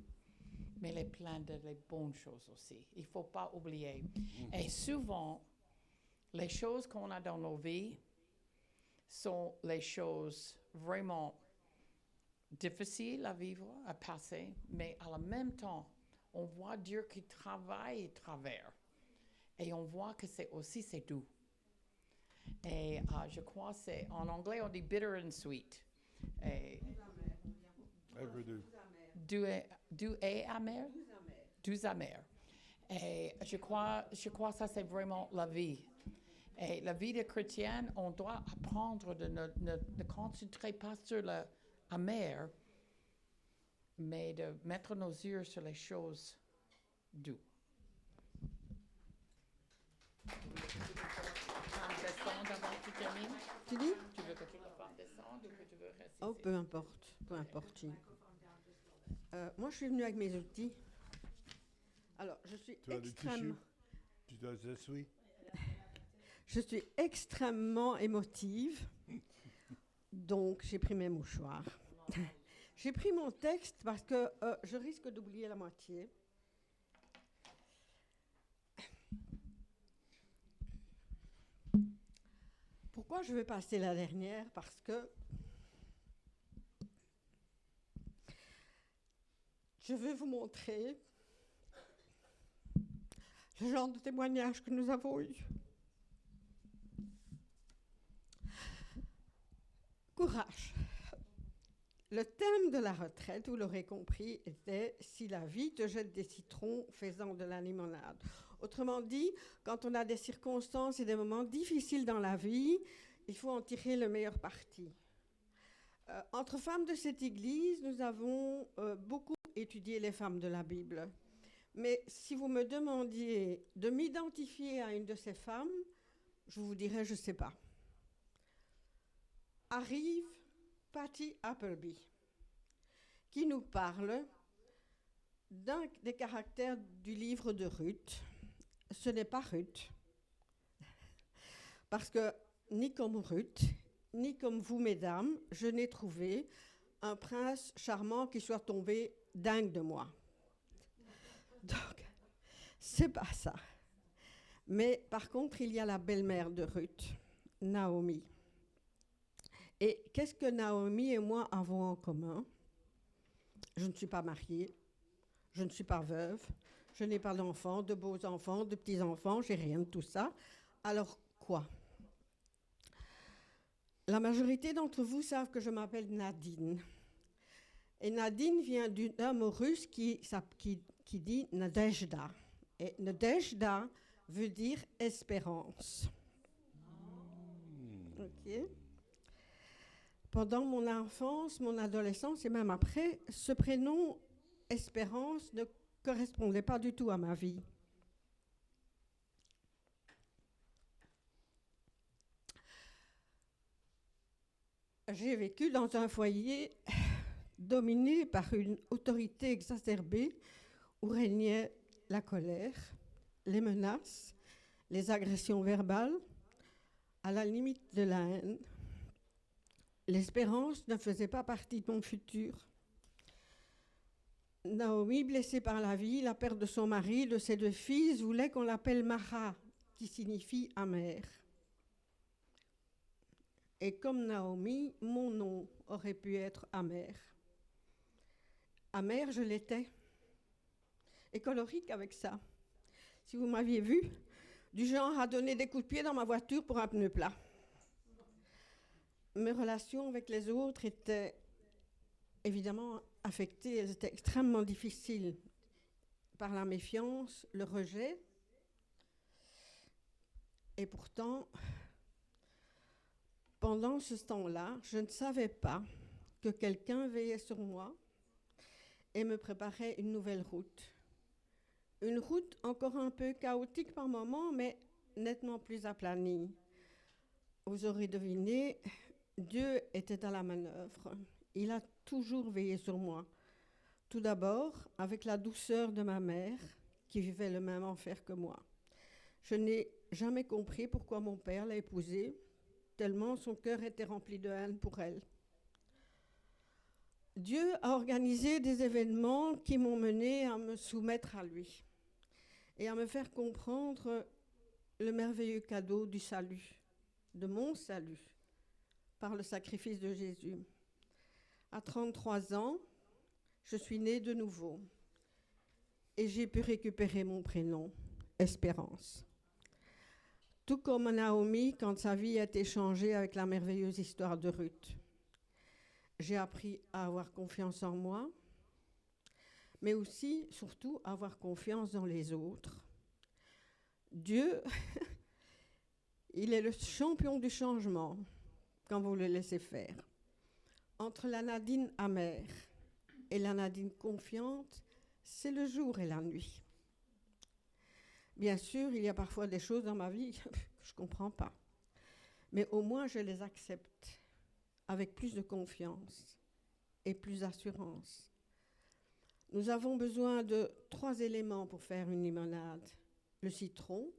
mais elle est pleine de les bonnes choses aussi. Il ne faut pas oublier. Et souvent, les choses qu'on a dans nos vies sont les choses vraiment difficiles à vivre, à passer, mais en même temps, on voit Dieu qui travaille à travers. Et on voit que c'est doux. Et je crois que c'est, en anglais, on dit bitter and sweet. Et doux et amer. Doux amer. Et je crois que ça, c'est vraiment la vie. Et la vie de chrétienne, on doit apprendre de ne concentrer pas sur l'amer, mais de mettre nos yeux sur les choses douces.
Tu dis?
Tu veux que toute la femme descende ou que tu veux rester?
Oh, peu importe. Moi, je suis venue avec mes outils. Alors, je suis extrêmement...
Tu dois essuyer.
Je suis extrêmement émotive, donc j'ai pris mes mouchoirs. J'ai pris mon texte parce que je risque d'oublier la moitié. Pourquoi je vais passer la dernière? Parce que je veux vous montrer le genre de témoignage que nous avons eu. Courage. Le thème de la retraite, vous l'aurez compris, était « Si la vie te jette des citrons, fais-en de la limonade ». Autrement dit, quand on a des circonstances et des moments difficiles dans la vie, il faut en tirer le meilleur parti. Entre femmes de cette église, nous avons beaucoup étudié les femmes de la Bible. Mais si vous me demandiez de m'identifier à une de ces femmes, je vous dirais « je ne sais pas ». arrive Patty Appleby, qui nous parle d'un des caractères du livre de Ruth. Ce n'est pas Ruth, parce que ni comme Ruth, ni comme vous, mesdames, je n'ai trouvé un prince charmant qui soit tombé dingue de moi. Donc, c'est pas ça. Mais par contre, il y a la belle-mère de Ruth, Naomi. Et qu'est-ce que Naomi et moi avons en commun? Je ne suis pas mariée, je ne suis pas veuve, je n'ai pas d'enfants, de beaux enfants, de petits-enfants, j'ai rien de tout ça. Alors quoi? La majorité d'entre vous savent que je m'appelle Nadine. Et Nadine vient d'un mot russe qui dit Nadezhda. Et Nadezhda veut dire espérance. Ok. Pendant mon enfance, mon adolescence et même après, ce prénom Espérance ne correspondait pas du tout à ma vie. J'ai vécu dans un foyer dominé par une autorité exacerbée où régnait la colère, les menaces, les agressions verbales, à la limite de la haine. L'espérance ne faisait pas partie de mon futur. Naomi, blessée par la vie, la perte de son mari, de ses 2 fils, voulait qu'on l'appelle Mara, qui signifie amère. Et comme Naomi, mon nom aurait pu être amer. Amère, je l'étais. Et colorique avec ça. Si vous m'aviez vu, du genre à donner des coups de pied dans ma voiture pour un pneu plat. Mes relations avec les autres étaient évidemment affectées, elles étaient extrêmement difficiles par la méfiance, le rejet. Et pourtant, pendant ce temps-là, je ne savais pas que quelqu'un veillait sur moi et me préparait une nouvelle route. Une route encore un peu chaotique par moments, mais nettement plus aplanie. Vous aurez deviné, Dieu était à la manœuvre. Il a toujours veillé sur moi. Tout d'abord, avec la douceur de ma mère, qui vivait le même enfer que moi. Je n'ai jamais compris pourquoi mon père l'a épousée, tellement son cœur était rempli de haine pour elle. Dieu a organisé des événements qui m'ont mené à me soumettre à lui et à me faire comprendre le merveilleux cadeau du salut, de mon salut, par le sacrifice de Jésus. À 33 ans, je suis née de nouveau et j'ai pu récupérer mon prénom, Espérance. Tout comme Naomi, quand sa vie a été changée avec la merveilleuse histoire de Ruth. J'ai appris à avoir confiance en moi, mais aussi, surtout, à avoir confiance dans les autres. Dieu, il est le champion du changement quand vous le laissez faire. Entre la Nadine amère et la Nadine confiante, c'est le jour et la nuit. Bien sûr, il y a parfois des choses dans ma vie que je ne comprends pas, mais au moins je les accepte avec plus de confiance et plus d'assurance. Nous avons besoin de 3 éléments pour faire une limonade. Le citron,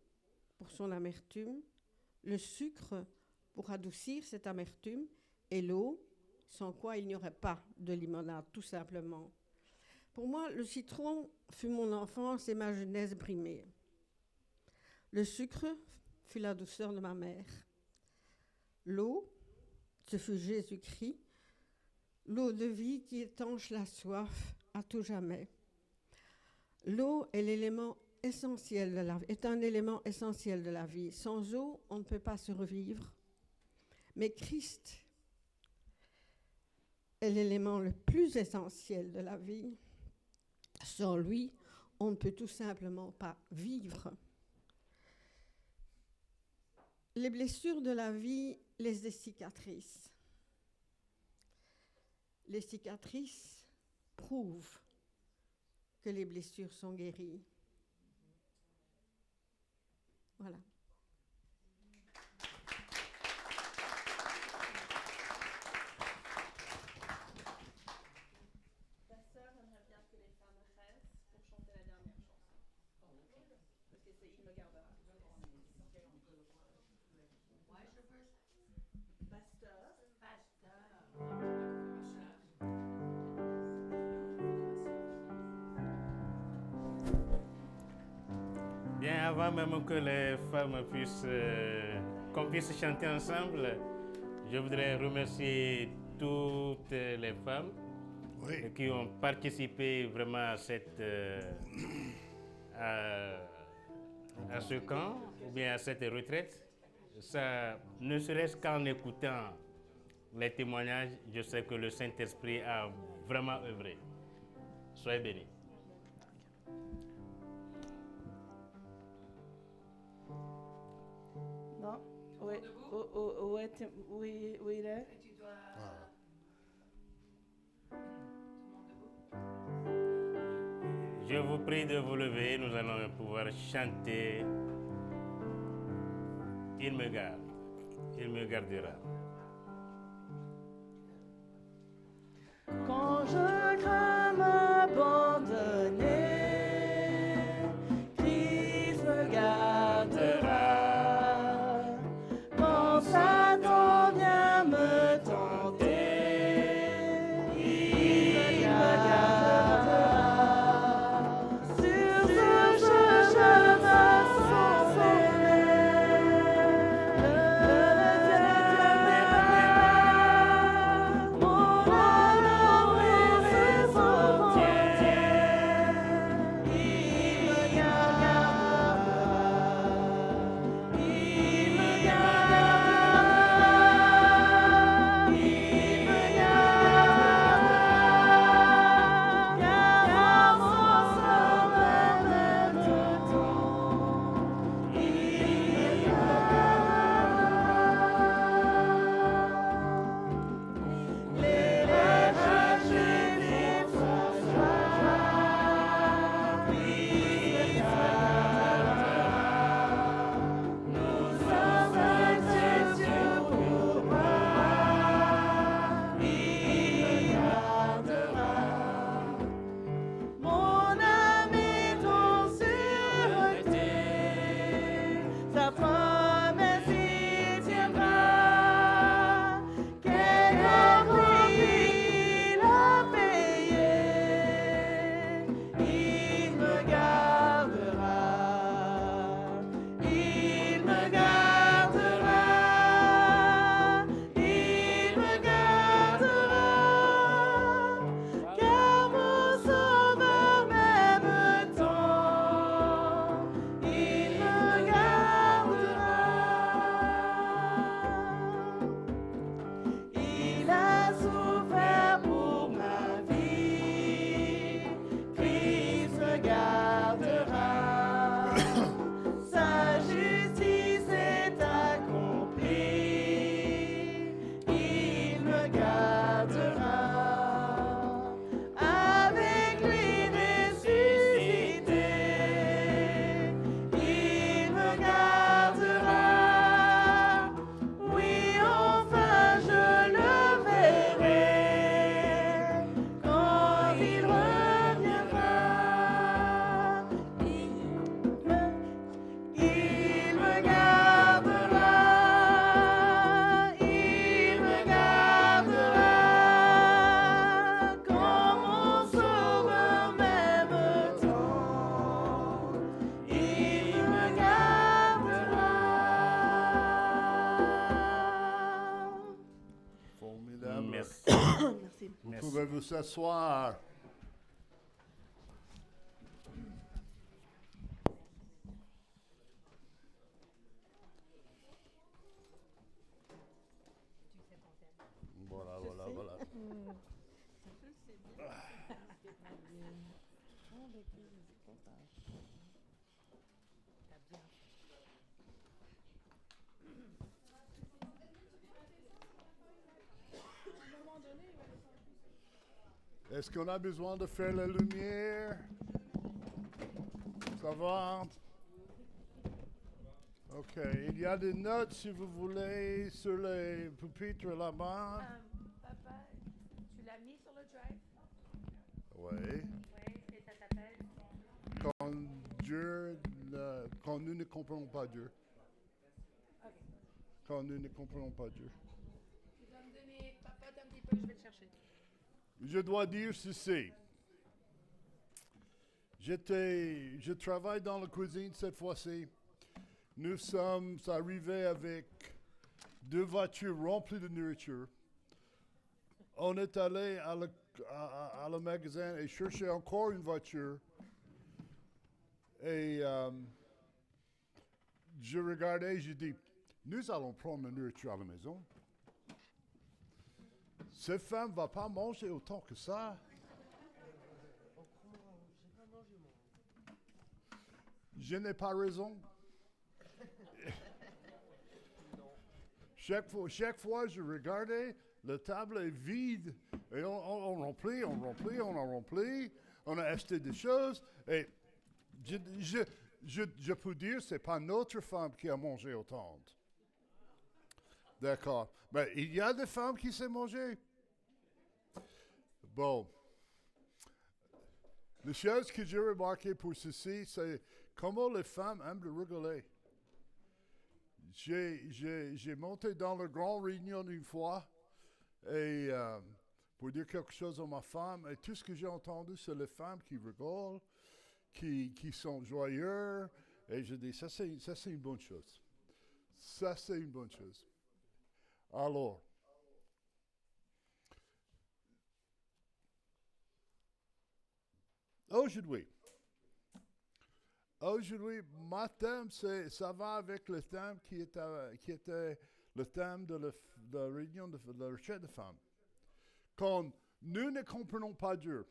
pour son amertume, le sucre, pour adoucir cette amertume, et l'eau, sans quoi il n'y aurait pas de limonade, tout simplement. Pour moi, le citron fut mon enfance et ma jeunesse brimée. Le sucre fut la douceur de ma mère. L'eau, ce fut Jésus-Christ, l'eau de vie qui étanche la soif à tout jamais. L'eau est l'élément essentiel de la vie, est un élément essentiel de la vie. Sans eau, on ne peut pas survivre. Mais Christ est l'élément le plus essentiel de la vie. Sans lui, on ne peut tout simplement pas vivre. Les blessures de la vie laissent des cicatrices. Les cicatrices prouvent que les blessures sont guéries. Voilà.
avant même que les femmes puissent, qu'on puisse chanter ensemble, je voudrais remercier toutes les femmes qui ont participé vraiment à ce camp ou bien à cette retraite. Ça, ne serait-ce qu'en écoutant les témoignages, je sais que le Saint-Esprit a vraiment œuvré. Soyez bénis.
Non? Oui, où il est?
Je vous prie de vous lever, nous allons pouvoir chanter. Il me garde, il me gardera.
Quand je crains m'abandonner, Christ me gardera. Quand Satan vient me tenter, il me gardera. Sur ce chemin sans
pouvez vous s'asseoir. Voilà, voilà, voilà. Est-ce qu'on a besoin de faire la lumière? Ça va? OK. Il y a des notes, si vous voulez, sur les pupitres là-bas.
Papa, tu l'as mis sur le drive?
Oui.
Oui, et ça s'appelle?
Quand nous ne comprenons pas Dieu.
Ok.
Quand nous ne comprenons pas Dieu.
Tu dois me donner, papa, un petit peu, je vais le chercher.
Je dois dire ceci. Je travaille dans la cuisine cette fois-ci. Nous sommes arrivés avec 2 voitures remplies de nourriture. On est allé à le magasin et chercher encore une voiture. Et je regardais, je dis, nous allons prendre la nourriture à la maison. Cette femme ne va pas manger autant que ça. Je n'ai pas raison. Chaque fois, je regardais, la table est vide. Et on remplit. On a acheté des choses. Et je peux dire que ce n'est pas notre femme qui a mangé autant. D'accord. Mais il y a des femmes qui savent manger. Bon. La chose que j'ai remarqué pour ceci, c'est comment les femmes aiment de rigoler. J'ai monté dans la grande réunion une fois et pour dire quelque chose à ma femme, et tout ce que j'ai entendu, c'est les femmes qui rigolent, qui sont joyeux, et je dis, ça c'est une bonne chose. Ça c'est une bonne chose. Alors, aujourd'hui, ma thème, ça va avec le thème qui était le thème de la réunion de la retraite de femmes. Quand nous ne comprenons pas Dieu,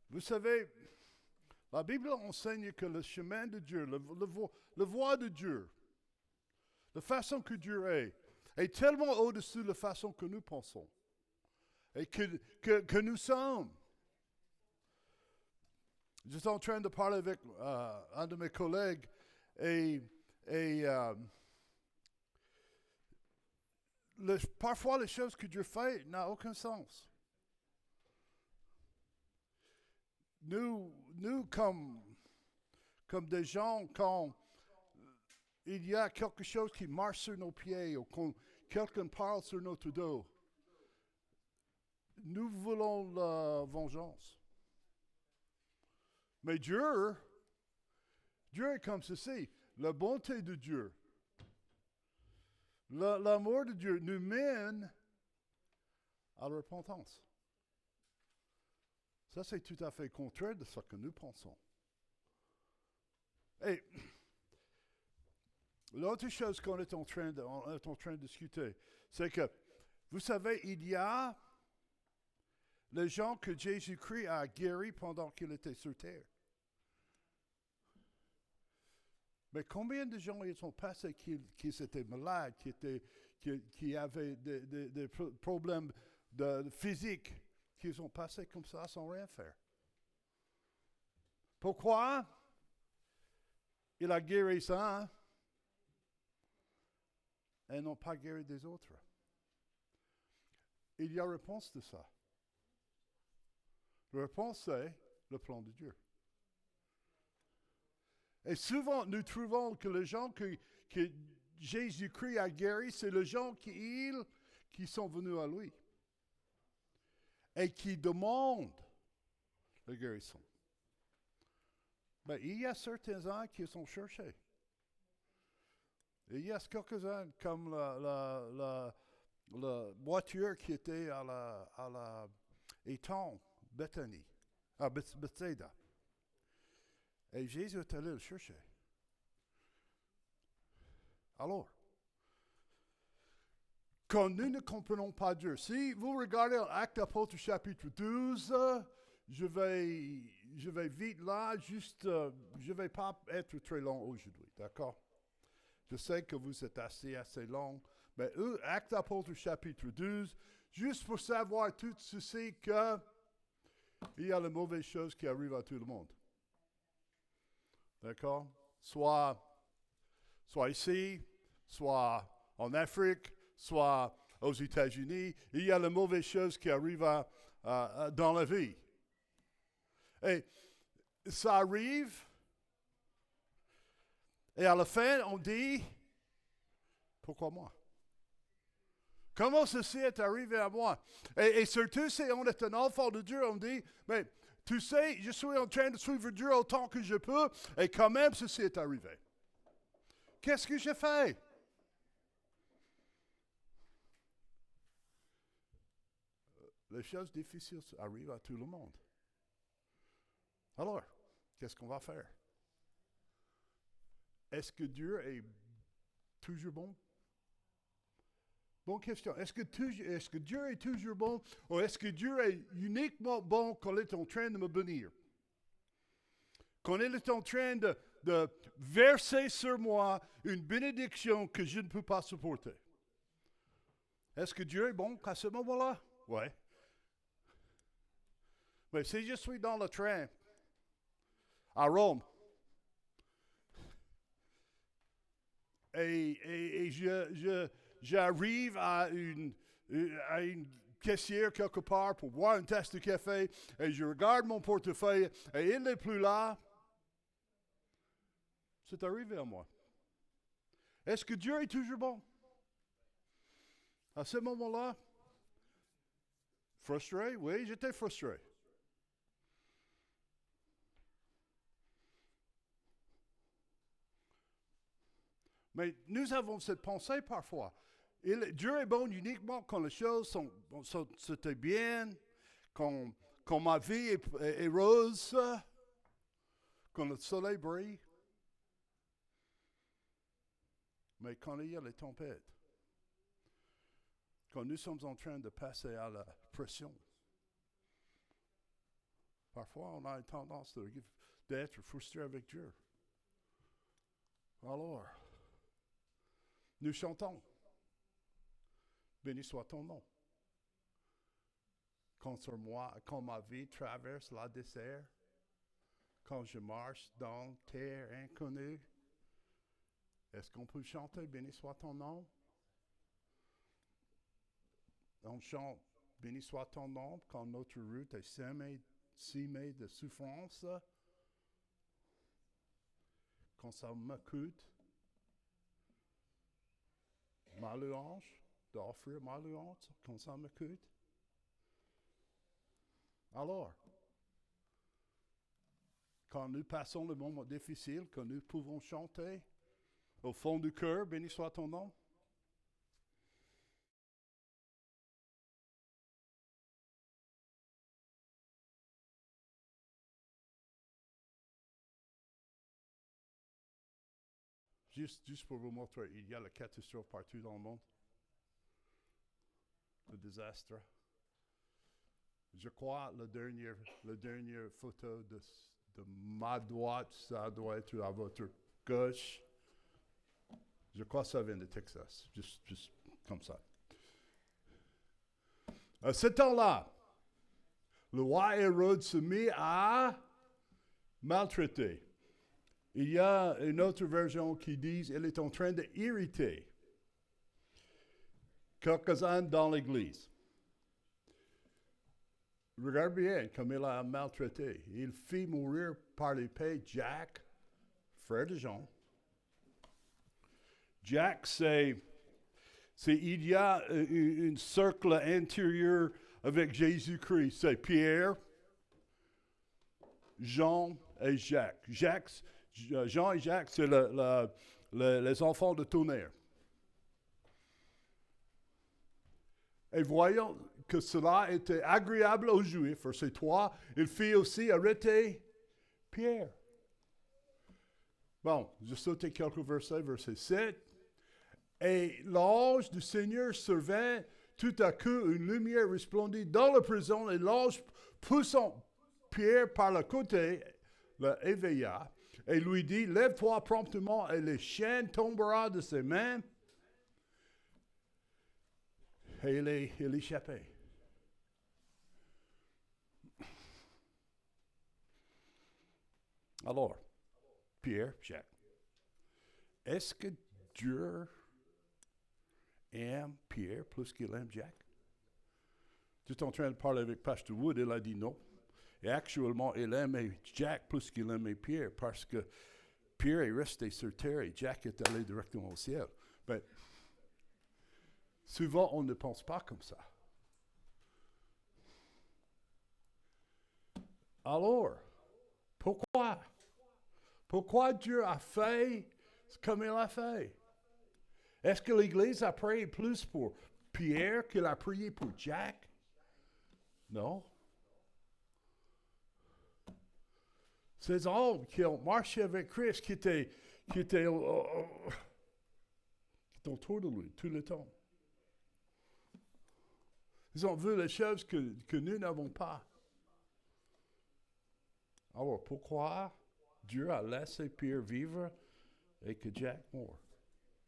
vous savez, la Bible enseigne que le chemin de Dieu, la voie de Dieu, la façon que Dieu est tellement au-dessus de la façon que nous pensons et que nous sommes. J'étais en train de parler avec un de mes collègues et parfois les choses que Dieu fait n'ont aucun sens. Nous comme des gens, quand il y a quelque chose qui marche sur nos pieds ou quand quelqu'un parle sur notre dos, nous voulons la vengeance. Mais Dieu est comme ceci. La bonté de Dieu, l'amour de Dieu nous mène à la repentance. Ça, c'est tout à fait contraire de ce que nous pensons. Et l'autre chose qu'on est en train de discuter, c'est que, vous savez, il y a les gens que Jésus-Christ a guéris pendant qu'il était sur terre. Mais combien de gens ils ont passé qui étaient malades, qui avaient des problèmes physiques, qui ont passé comme ça sans rien faire? Pourquoi? Il a guéri ça et non pas guéri des autres. Il y a réponse de ça. La réponse, c'est le plan de Dieu. Et souvent, nous trouvons que les gens que Jésus-Christ a guéris, c'est les gens qui sont venus à lui et qui demandent la guérison. Mais il y a certains qui sont cherchés. Il y a quelques-uns comme la voiture qui était à la étang Bethany, à Bethsaida. Et Jésus est allé le chercher. Alors, quand nous ne comprenons pas Dieu, si vous regardez Actes d'Apôtres chapitre 12, je vais vite là, je ne vais pas être très long aujourd'hui, d'accord? Je sais que vous êtes assez long, mais Actes d'Apôtres chapitre 12, juste pour savoir tout ceci qu'il y a les mauvaises choses qui arrivent à tout le monde. D'accord? Soit ici, soit en Afrique, soit aux États-Unis. Il y a les mauvaises choses qui arrivent dans la vie. Et ça arrive. Et à la fin, on dit, pourquoi moi? Comment ceci est arrivé à moi? Et surtout, si on est un enfant de Dieu, on dit, mais Tu sais, je suis en train de suivre Dieu autant que je peux, et quand même, ceci est arrivé. Qu'est-ce que j'ai fait? Les choses difficiles arrivent à tout le monde. Alors, qu'est-ce qu'on va faire? Est-ce que Dieu est toujours bon? Bonne question. Est-ce que Dieu est toujours bon ou est-ce que Dieu est uniquement bon quand il est en train de me bénir? Quand il est en train de verser sur moi une bénédiction que je ne peux pas supporter? Est-ce que Dieu est bon à ce moment-là? Oui. Mais si je suis dans le train à Rome et j'arrive à une caissière quelque part pour boire une tasse de café et je regarde mon portefeuille et il n'est plus là, c'est arrivé à moi. Est-ce que Dieu est toujours bon? À ce moment-là, frustré? Oui, j'étais frustré. Mais nous avons cette pensée parfois. Dieu est bon uniquement quand les choses c'était bien, quand ma vie est rose, quand le soleil brille. Mais quand il y a les tempêtes, quand nous sommes en train de passer à la pression, parfois on a une tendance d'être frustré avec Dieu. Alors, nous chantons. Béni soit ton nom. Quand ma vie traverse la désert, quand je marche dans terre inconnue, est-ce qu'on peut chanter Béni soit ton nom? On chante Béni soit ton nom quand notre route est semée de souffrance, quand ça me coûte ma louange, d'offrir ma louange quand ça me coûte. Alors, quand nous passons le moment difficile, quand nous pouvons chanter au fond du cœur, béni soit ton nom. Juste pour vous montrer, il y a la catastrophe partout dans le monde. Le désastre. Je crois la dernière photo de ma droite, ça doit être à votre gauche. Je crois que ça vient de Texas, juste comme ça. À ce temps-là, le roi Hérode se mit à maltraiter. Il y a une autre version qui dit qu'il est en train d'irriter quelques-uns dans l'Église. Regarde bien comme il a maltraité. Il fit mourir par l'épée Jacques, frère de Jean. Jacques, il y a un cercle intérieur avec Jésus-Christ. C'est Pierre, Jean et Jacques. Jean et Jacques, c'est les enfants de tonnerre. Et voyant que cela était agréable aux Juifs, verset 3, il fit aussi arrêter Pierre. Bon, je sautais quelques versets, verset 7. Et l'ange du Seigneur survint, tout à coup une lumière resplendit dans la prison, et l'ange poussant Pierre par le côté, l'éveilla, et lui dit, lève-toi promptement, et les chaînes tombera de ses mains. Et il échappait. Alors, Pierre, Jacques, est-ce que Dieu aime Pierre plus qu'il aime Jacques? J'étais en train de parler avec Pastor Wood, il a dit non. Et actuellement, il aimait Jacques plus qu'il aimait Pierre parce que Pierre est resté sur terre et Jacques est allé directement au ciel. Mais souvent, on ne pense pas comme ça. Alors, pourquoi? Pourquoi Dieu a fait comme il a fait? Est-ce que l'Église a prié plus pour Pierre qu'il a prié pour Jack? Non. Ces hommes qui ont marché avec Christ, qui étaient autour de lui tout le temps. Ils ont vu les choses que nous n'avons pas. Alors, pourquoi Dieu a laissé Pierre vivre et que Jack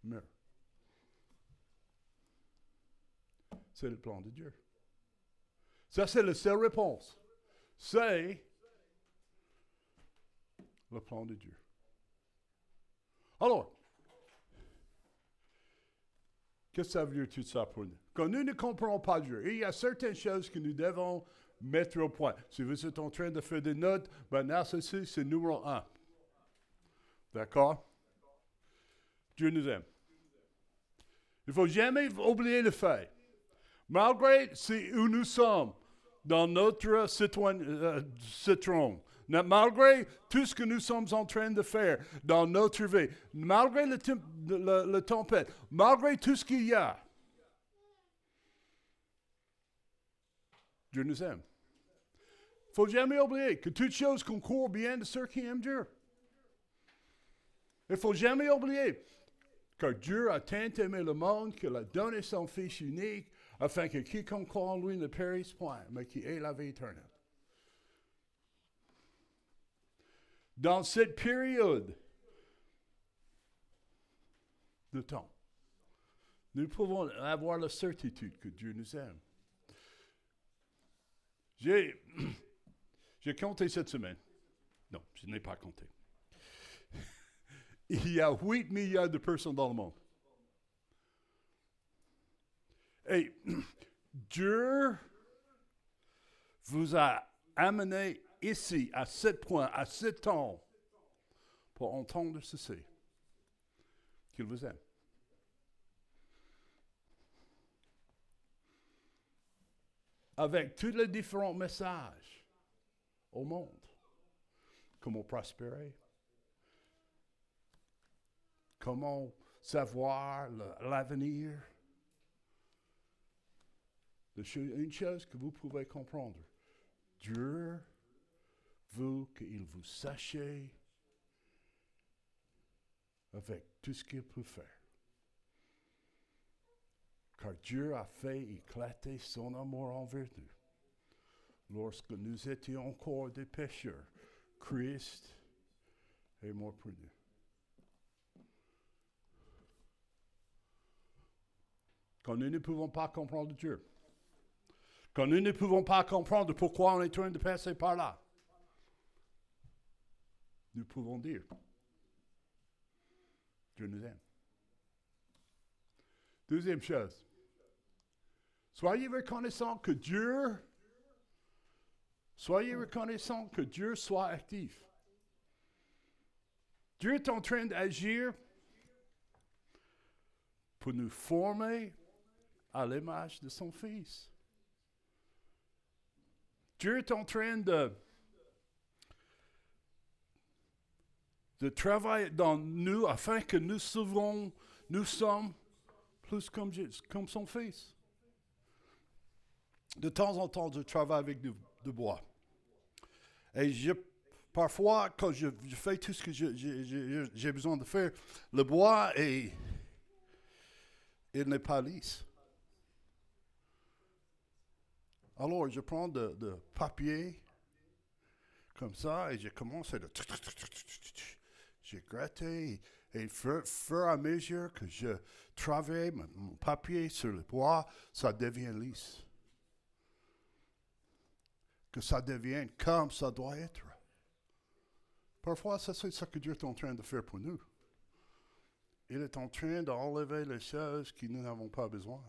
meurt? C'est le plan de Dieu. Ça, c'est la seule réponse. C'est le plan de Dieu. Alors, qu'est-ce que ça veut dire tout ça pour nous? Quand nous ne comprenons pas Dieu, il y a certaines choses que nous devons mettre au point. Si vous êtes en train de faire des notes, maintenant, ceci, c'est numéro 1. D'accord? Dieu nous aime. Il ne faut jamais oublier le fait. Malgré où nous sommes dans notre citron, malgré tout ce que nous sommes en train de faire dans notre vie, malgré la tempête, malgré tout ce qu'il y a, Dieu nous aime. Il ne faut jamais oublier que toutes choses concourent bien de ceux qui aiment Dieu. Il ne faut jamais oublier que Dieu a tant aimé le monde qu'il a donné son Fils unique afin que quiconque croit en lui ne périsse point, mais qu'il ait la vie éternelle. Dans cette période de temps, nous pouvons avoir la certitude que Dieu nous aime. J'ai compté cette semaine. Non, je n'ai pas compté. Il y a 8 milliards de personnes dans le monde. Et Dieu vous a amené ici, à ce point, à ce temps, pour entendre ceci, qu'il vous aime. Avec tous les différents messages au monde, comment prospérer, comment savoir l'avenir. Une chose que vous pouvez comprendre, Dieu veut qu'il vous sachiez avec tout ce qu'il peut faire. Car Dieu a fait éclater son amour envers nous. Lorsque nous étions encore des pécheurs, Christ est mort pour nous. Quand nous ne pouvons pas comprendre Dieu, quand nous ne pouvons pas comprendre pourquoi on est en train de passer par là, nous pouvons dire, Dieu nous aime. Deuxième chose, soyez reconnaissants que Dieu soit actif. Dieu est en train d'agir pour nous former à l'image de son Fils. Dieu est en train de travailler dans nous afin que nous sommes plus comme son Fils. De temps en temps, je travaille avec du bois. Et parfois, quand je fais tout ce que j'ai besoin de faire, le bois il n'est pas lisse. Alors, je prends de papier comme ça et je commence à j'ai gratté et fur et à mesure que je travaille mon papier sur le bois, ça devient lisse. Que ça devienne comme ça doit être. Parfois, c'est ce que Dieu est en train de faire pour nous. Il est en train d'enlever les choses que nous n'avons pas besoin.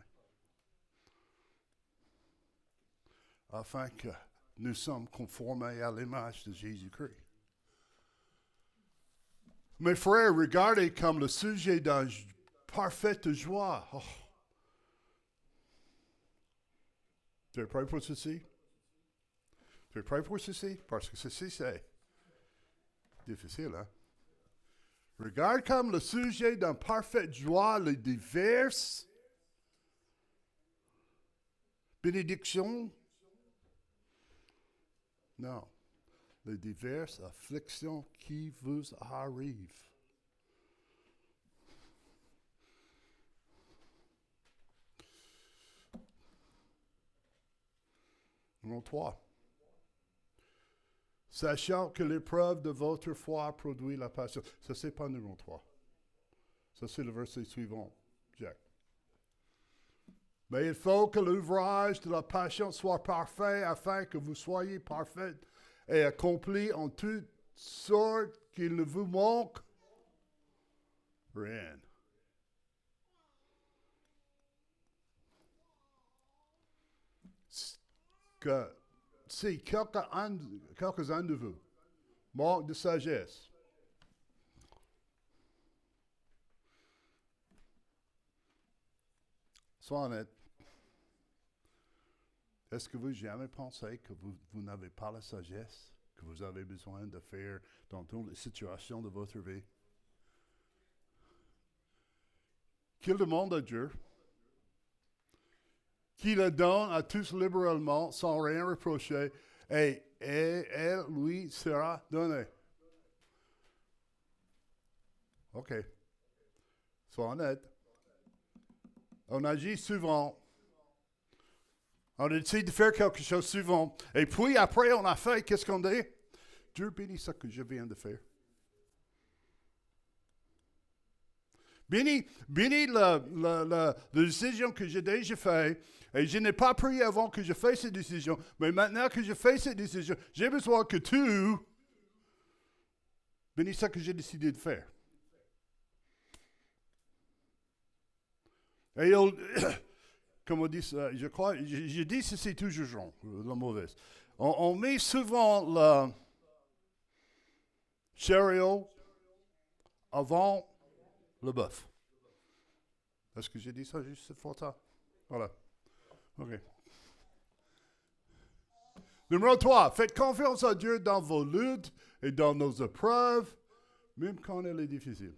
Afin que nous sommes conformés à l'image de Jésus-Christ. Mes frères, regardez comme le sujet d'une parfaite joie. Oh. Tu es prêt pour ceci?
Tu es prêt pour ceci? Parce que ceci, c'est difficile, hein? Regarde comme le sujet d'une parfaite joie les diverses bénédictions. Non, les diverses afflictions qui vous arrivent. Numéro 3. Sachant que l'épreuve de votre foi produit la patience. Ça, c'est pas numéro 3. Ça, c'est le verset suivant, Jack. Mais il faut que l'ouvrage de la patience soit parfait afin que vous soyez parfaits et accomplis en toutes sortes qu'il ne vous manque rien. Que si quelques-uns de vous manquent de sagesse, sois honnête. Est-ce que vous avez jamais pensé que vous n'avez pas la sagesse que vous avez besoin de faire dans toutes les situations de votre vie? Qu'il demande à Dieu, qu'il le donne à tous libéralement, sans rien reprocher, et elle lui sera donnée. OK. Sois honnête. On agit souvent. On décide de faire quelque chose souvent. Et puis après, on a fait, qu'est-ce qu'on dit? Dieu bénit ce que je viens de faire. Bénis la décision que j'ai déjà faite. Et je n'ai pas prié avant que je fasse cette décision. Mais maintenant que je fais cette décision, j'ai besoin que tu bénis ce que j'ai décidé de faire. Et comme on dit, je crois, je dis ceci toujours, la mauvaise. On met souvent le chariot avant le bœuf. Est-ce que j'ai dit ça juste cette fois? Voilà. OK. Numéro 3. Faites confiance à Dieu dans vos luttes et dans nos épreuves, même quand elle est difficile.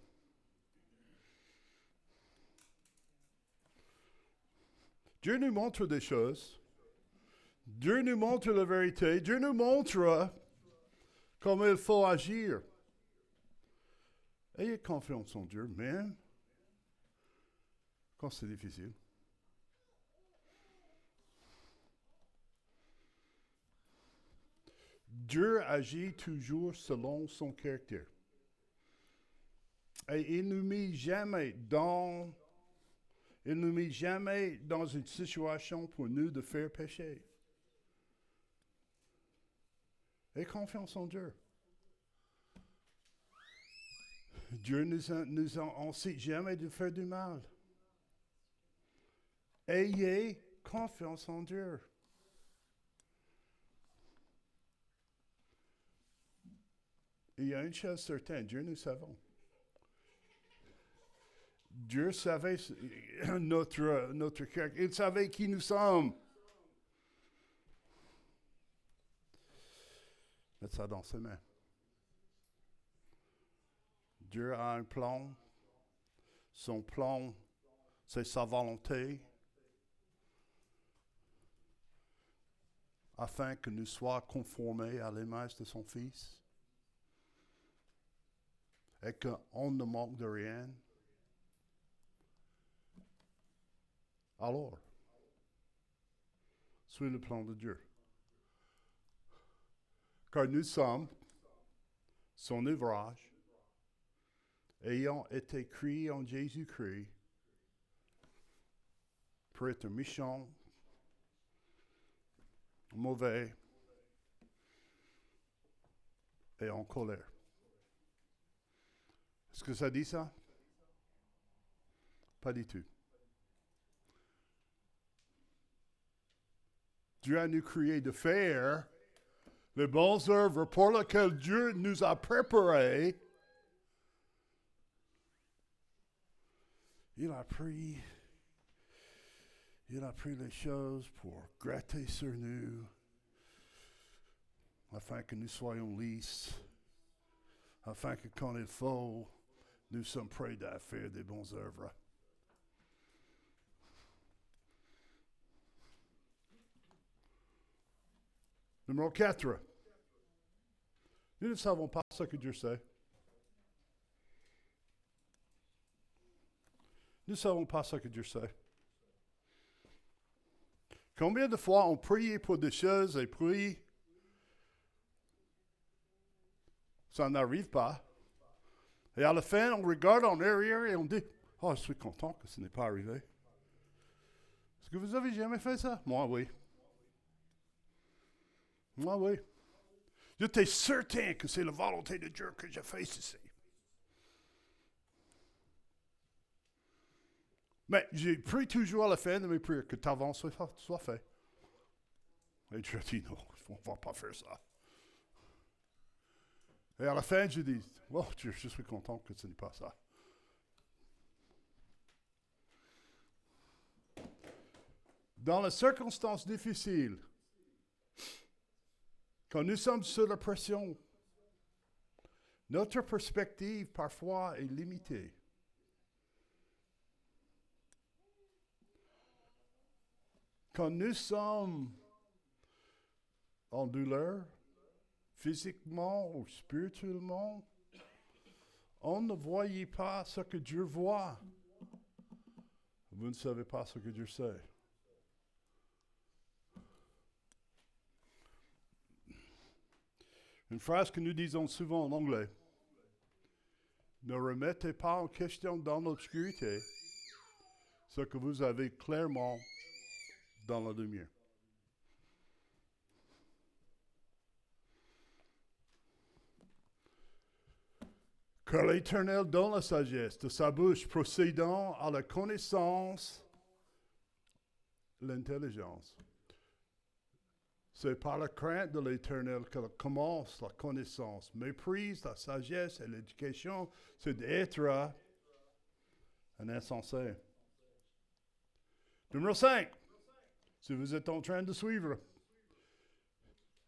Dieu nous montre des choses. Dieu nous montre la vérité. Dieu nous montre comment il faut agir. Ayez confiance en Dieu, même quand c'est difficile. Dieu agit toujours selon son caractère. Et il ne nous met jamais dans une situation pour nous de faire pécher. Ayez confiance en Dieu. Dieu nous incite jamais de faire du mal. Ayez confiance en Dieu. Il y a une chose certaine, Dieu nous savons. Dieu savait notre caractère. Il savait qui nous sommes. Mettez ça dans ses mains. Dieu a un plan. Son plan, c'est sa volonté. Afin que nous soyons conformés à l'image de son Fils. Et qu'on ne manque de rien. Alors, suivez le plan de Dieu. Car nous sommes son ouvrage, ayant été créés en Jésus-Christ, pour être méchants, mauvais et en colère. Est-ce que ça dit ça? Pas du tout. Dieu a nous créé de faire les bonnes œuvres pour lesquelles Dieu nous a préparés. Il a pris les choses pour gratter sur nous, afin que nous soyons lisses, afin que quand il faut, nous sommes prêts à faire des bonnes œuvres. Numéro 4. Nous ne savons pas ce que Dieu sait. Nous ne savons pas ce que Dieu sait. Combien de fois on prie pour des choses et puis ça n'arrive pas. Et à la fin, on regarde en arrière et on dit, « Oh, je suis content que ce n'est pas arrivé. » Est-ce que vous avez jamais fait ça? Moi, oui. Moi, oui. J'étais certain que c'est la volonté de Dieu que je fais ceci. Mais j'ai prié toujours à la fin de mes prières que ta volonté soit faite. Et Dieu dit, non, on ne va pas faire ça. Et à la fin, je dis, oh Dieu, je suis content que ce n'est pas ça. Dans les circonstances difficiles, quand nous sommes sous la pression, notre perspective parfois est limitée. Quand nous sommes en douleur, physiquement ou spirituellement, on ne voyait pas ce que Dieu voit. Vous ne savez pas ce que Dieu sait. Une phrase que nous disons souvent en anglais. Ne remettez pas en question dans l'obscurité ce que vous avez clairement dans la lumière. Que l'Éternel donne la sagesse de sa bouche, procédant à la connaissance, l'intelligence. C'est par la crainte de l'Éternel que commence la connaissance. Méprise la sagesse et l'éducation, c'est d'être un insensé. Numéro 5. Si vous êtes en train de suivre,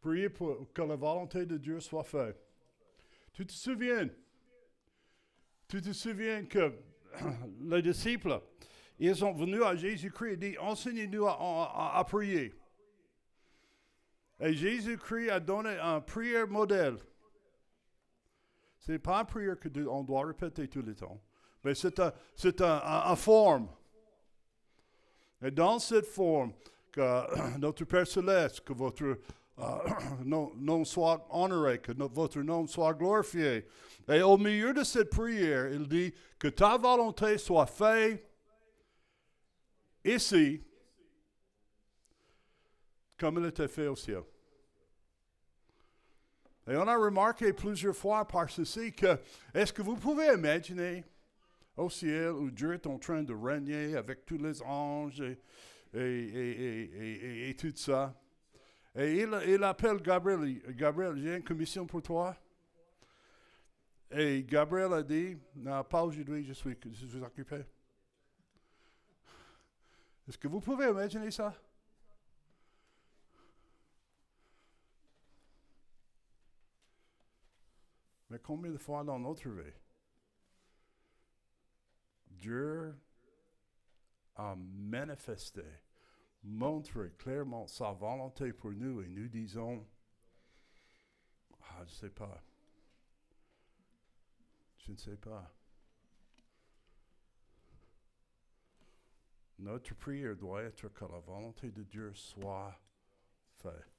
priez pour que la volonté de Dieu soit faite. Tu te souviens que les disciples, ils sont venus à Jésus-Christ et dit, enseignez-nous à prier. Et Jésus-Christ a donné un prière modèle. Ce n'est pas une prière qu'on doit répéter tout le temps, mais c'est une forme. Et dans cette forme, que notre Père Céleste, que votre nom soit honoré, que votre nom soit glorifié. Et au milieu de cette prière, il dit que ta volonté soit faite ici, comme il était fait au ciel. Et on a remarqué plusieurs fois par ceci que, est-ce que vous pouvez imaginer au ciel où Dieu est en train de régner avec tous les anges et tout ça. Et il appelle Gabriel. Gabriel, j'ai une commission pour toi. Et Gabriel a dit, non, pas aujourd'hui, je suis occupé. Est-ce que vous pouvez imaginer ça? Mais combien de fois dans notre vie, Dieu a manifesté, montré clairement sa volonté pour nous et nous disons, je ne sais pas. Je ne sais pas. Notre prière doit être que la volonté de Dieu soit faite.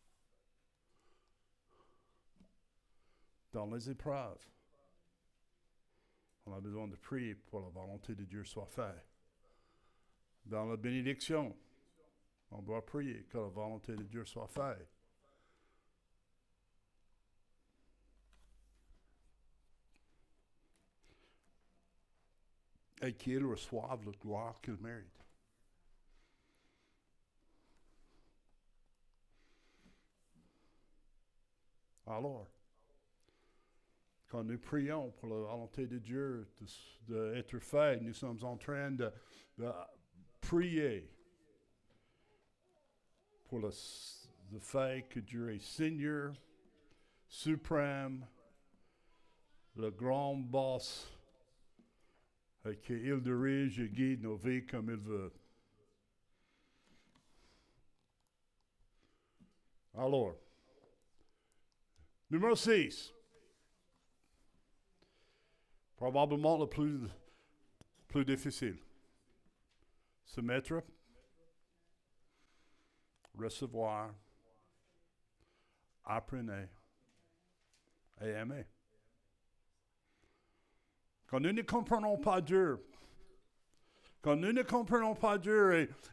Dans les épreuves, on a besoin de prier pour la volonté de Dieu soit faite. Dans la bénédiction, on doit prier que la volonté de Dieu soit faite. Et qu'il reçoive la gloire qu'il mérite. Alors, quand nous prions pour la volonté de Dieu d'être faite, nous sommes en train de prier pour le fait que Dieu est Seigneur suprême, le grand boss, qu'il dirige et guide nos vies comme il veut. Alors, numéro 6. Probablement le plus difficile. Se mettre, recevoir, apprenez et aimer. Quand nous ne comprenons pas Dieu,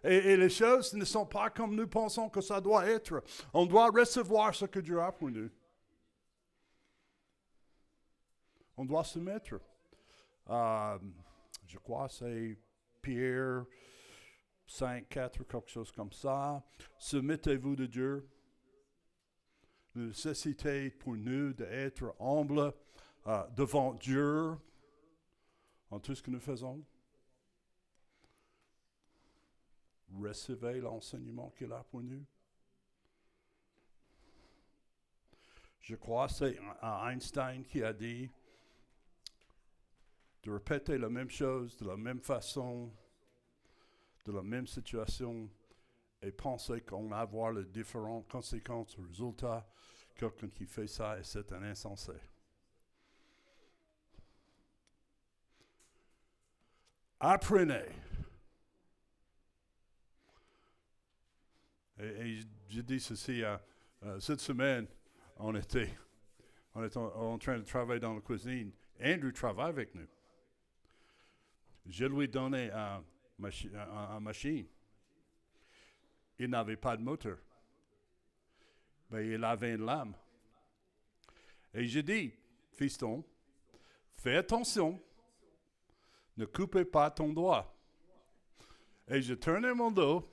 et les choses ne sont pas comme nous pensons que ça doit être, on doit recevoir ce que Dieu a pour nous. On doit se mettre. Je crois que c'est Pierre 5, 4, quelque chose comme ça. Soumettez-vous de Dieu. La nécessité pour nous d'être humbles devant Dieu en tout ce que nous faisons. Recevez l'enseignement qu'il a pour nous. Je crois que c'est Einstein qui a dit de répéter la même chose, de la même façon, de la même situation, et penser qu'on va avoir les différentes conséquences ou résultats. Quelqu'un qui fait ça, c'est un insensé. Apprenez. Et je dis ceci, cette semaine, on était en train de travailler dans la cuisine. Andrew travaille avec nous. Je lui ai donné une machine. Il n'avait pas de moteur. Mais il avait une lame. Et j'ai dit, fiston, fais attention, ne coupez pas ton doigt. Et j'ai tourné mon dos,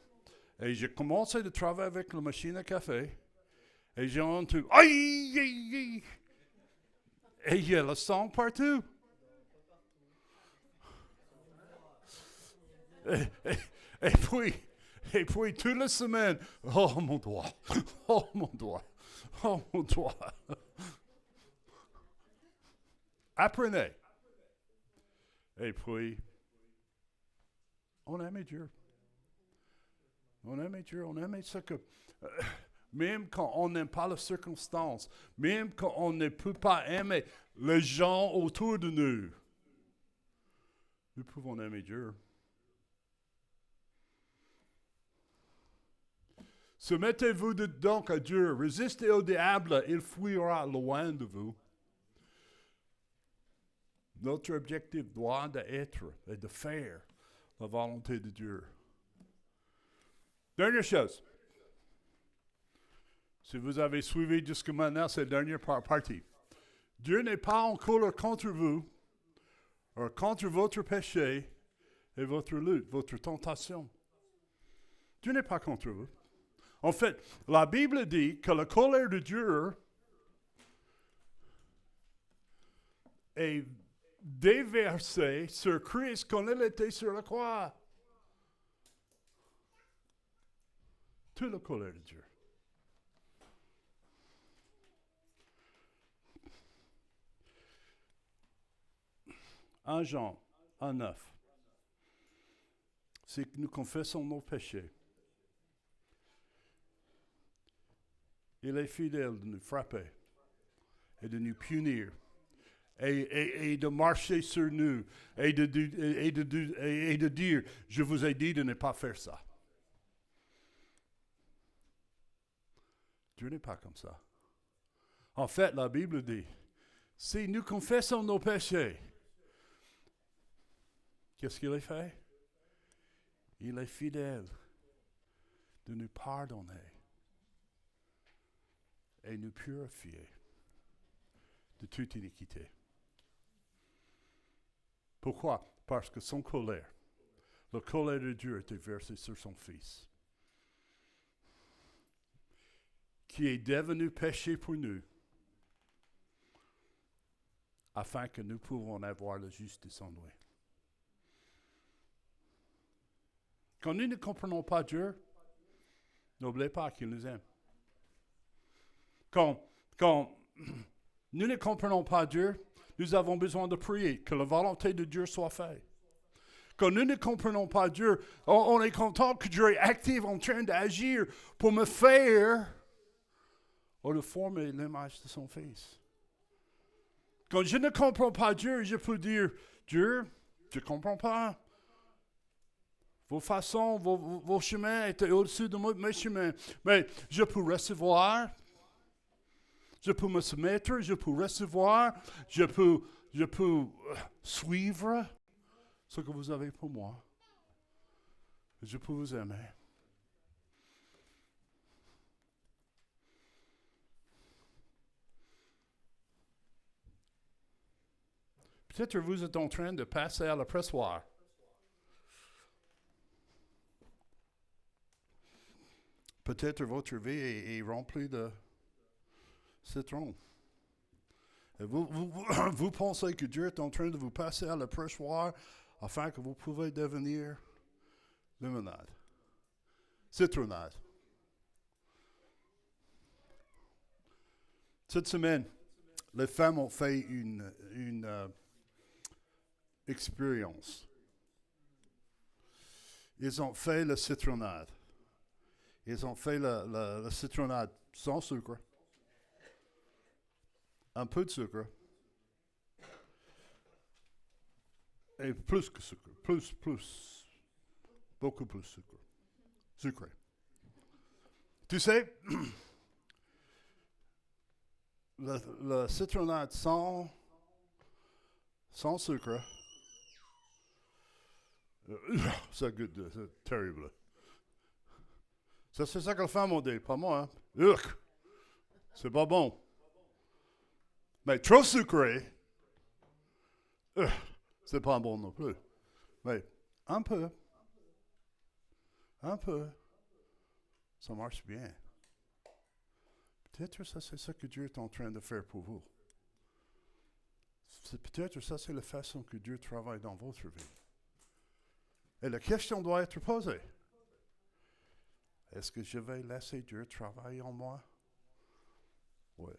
et j'ai commencé à travailler avec la machine à café, et j'ai entendu, aïe, aïe, aïe. Et il y a le sang partout. Et puis, toute la semaine, oh mon doigt, oh mon doigt, oh mon doigt. Apprenez. Et puis, on aime Dieu. On aime Dieu, on aime ce que... même quand on n'aime pas les circonstances, même quand on ne peut pas aimer les gens autour de nous, nous pouvons aimer Dieu. Soumettez-vous donc à Dieu, résistez au diable, il fuira loin de vous. Notre objectif doit être et de faire la volonté de Dieu. Dernière chose. Si vous avez suivi jusqu'à maintenant, c'est la dernière partie. Dieu n'est pas en colère contre vous, ou contre votre péché et votre lutte, votre tentation. Dieu n'est pas contre vous. En fait, la Bible dit que la colère de Dieu est déversée sur Christ quand il était sur la croix. Toute la colère de Dieu. En Jean 1:9, c'est que nous confessons nos péchés. Il est fidèle de nous frapper et de nous punir et de marcher sur nous et de dire, je vous ai dit de ne pas faire ça. Dieu n'est pas comme ça. En fait, la Bible dit, si nous confessons nos péchés, qu'est-ce qu'il a fait? Il est fidèle de nous pardonner et nous purifier de toute iniquité. Pourquoi? Parce que son colère, la colère de Dieu était versée sur son Fils, qui est devenu péché pour nous, afin que nous pouvons avoir la justice en lui. Quand nous ne comprenons pas Dieu, n'oubliez pas qu'il nous aime. Quand nous ne comprenons pas Dieu, nous avons besoin de prier, que la volonté de Dieu soit faite. Quand nous ne comprenons pas Dieu, on est content que Dieu est actif en train d'agir pour me faire ou de former l'image de son Fils. Quand je ne comprends pas Dieu, je peux dire, Dieu, je ne comprends pas. Vos façons, vos chemins étaient au-dessus de mes chemins. Mais je peux recevoir, je peux me soumettre, je peux recevoir, je peux suivre ce que vous avez pour moi. Je peux vous aimer. Peut-être que vous êtes en train de passer à la pressoir. Peut-être votre vie est remplie de citron. Et vous pensez que Dieu est en train de vous passer à la pressoir afin que vous pouvez devenir limonade, citronnade. Cette semaine, les femmes ont fait une expérience. Ils ont fait la citronnade. Ils ont fait la citronnade sans sucre. Un peu de sucre. Et plus que sucre. Plus. Beaucoup plus sucre. Sucré. Tu sais, la citronnade sans sucre, c'est terrible. Ça, c'est ça que les femmes ont dit, pas moi. Hein? C'est pas bon. Mais trop sucré, c'est pas bon non plus. Mais un peu, ça marche bien. Peut-être ça, c'est ça que Dieu est en train de faire pour vous. Peut-être ça, c'est la façon que Dieu travaille dans votre vie. Et la question doit être posée. Est-ce que je vais laisser Dieu travailler en moi? Oui.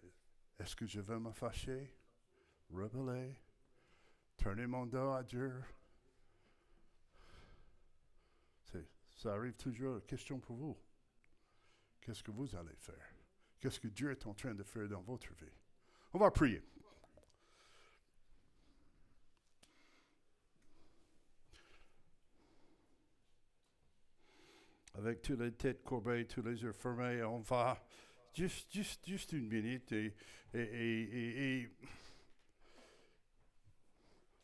Est-ce que je vais me fâcher, rebeller, tourner mon dos à Dieu? Ça arrive toujours. Question pour vous. Qu'est-ce que vous allez faire? Qu'est-ce que Dieu est en train de faire dans votre vie? On va prier. Avec toutes les têtes courbées, tous les yeux fermés, on va juste une minute et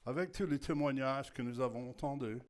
avec tous les témoignages que nous avons entendus,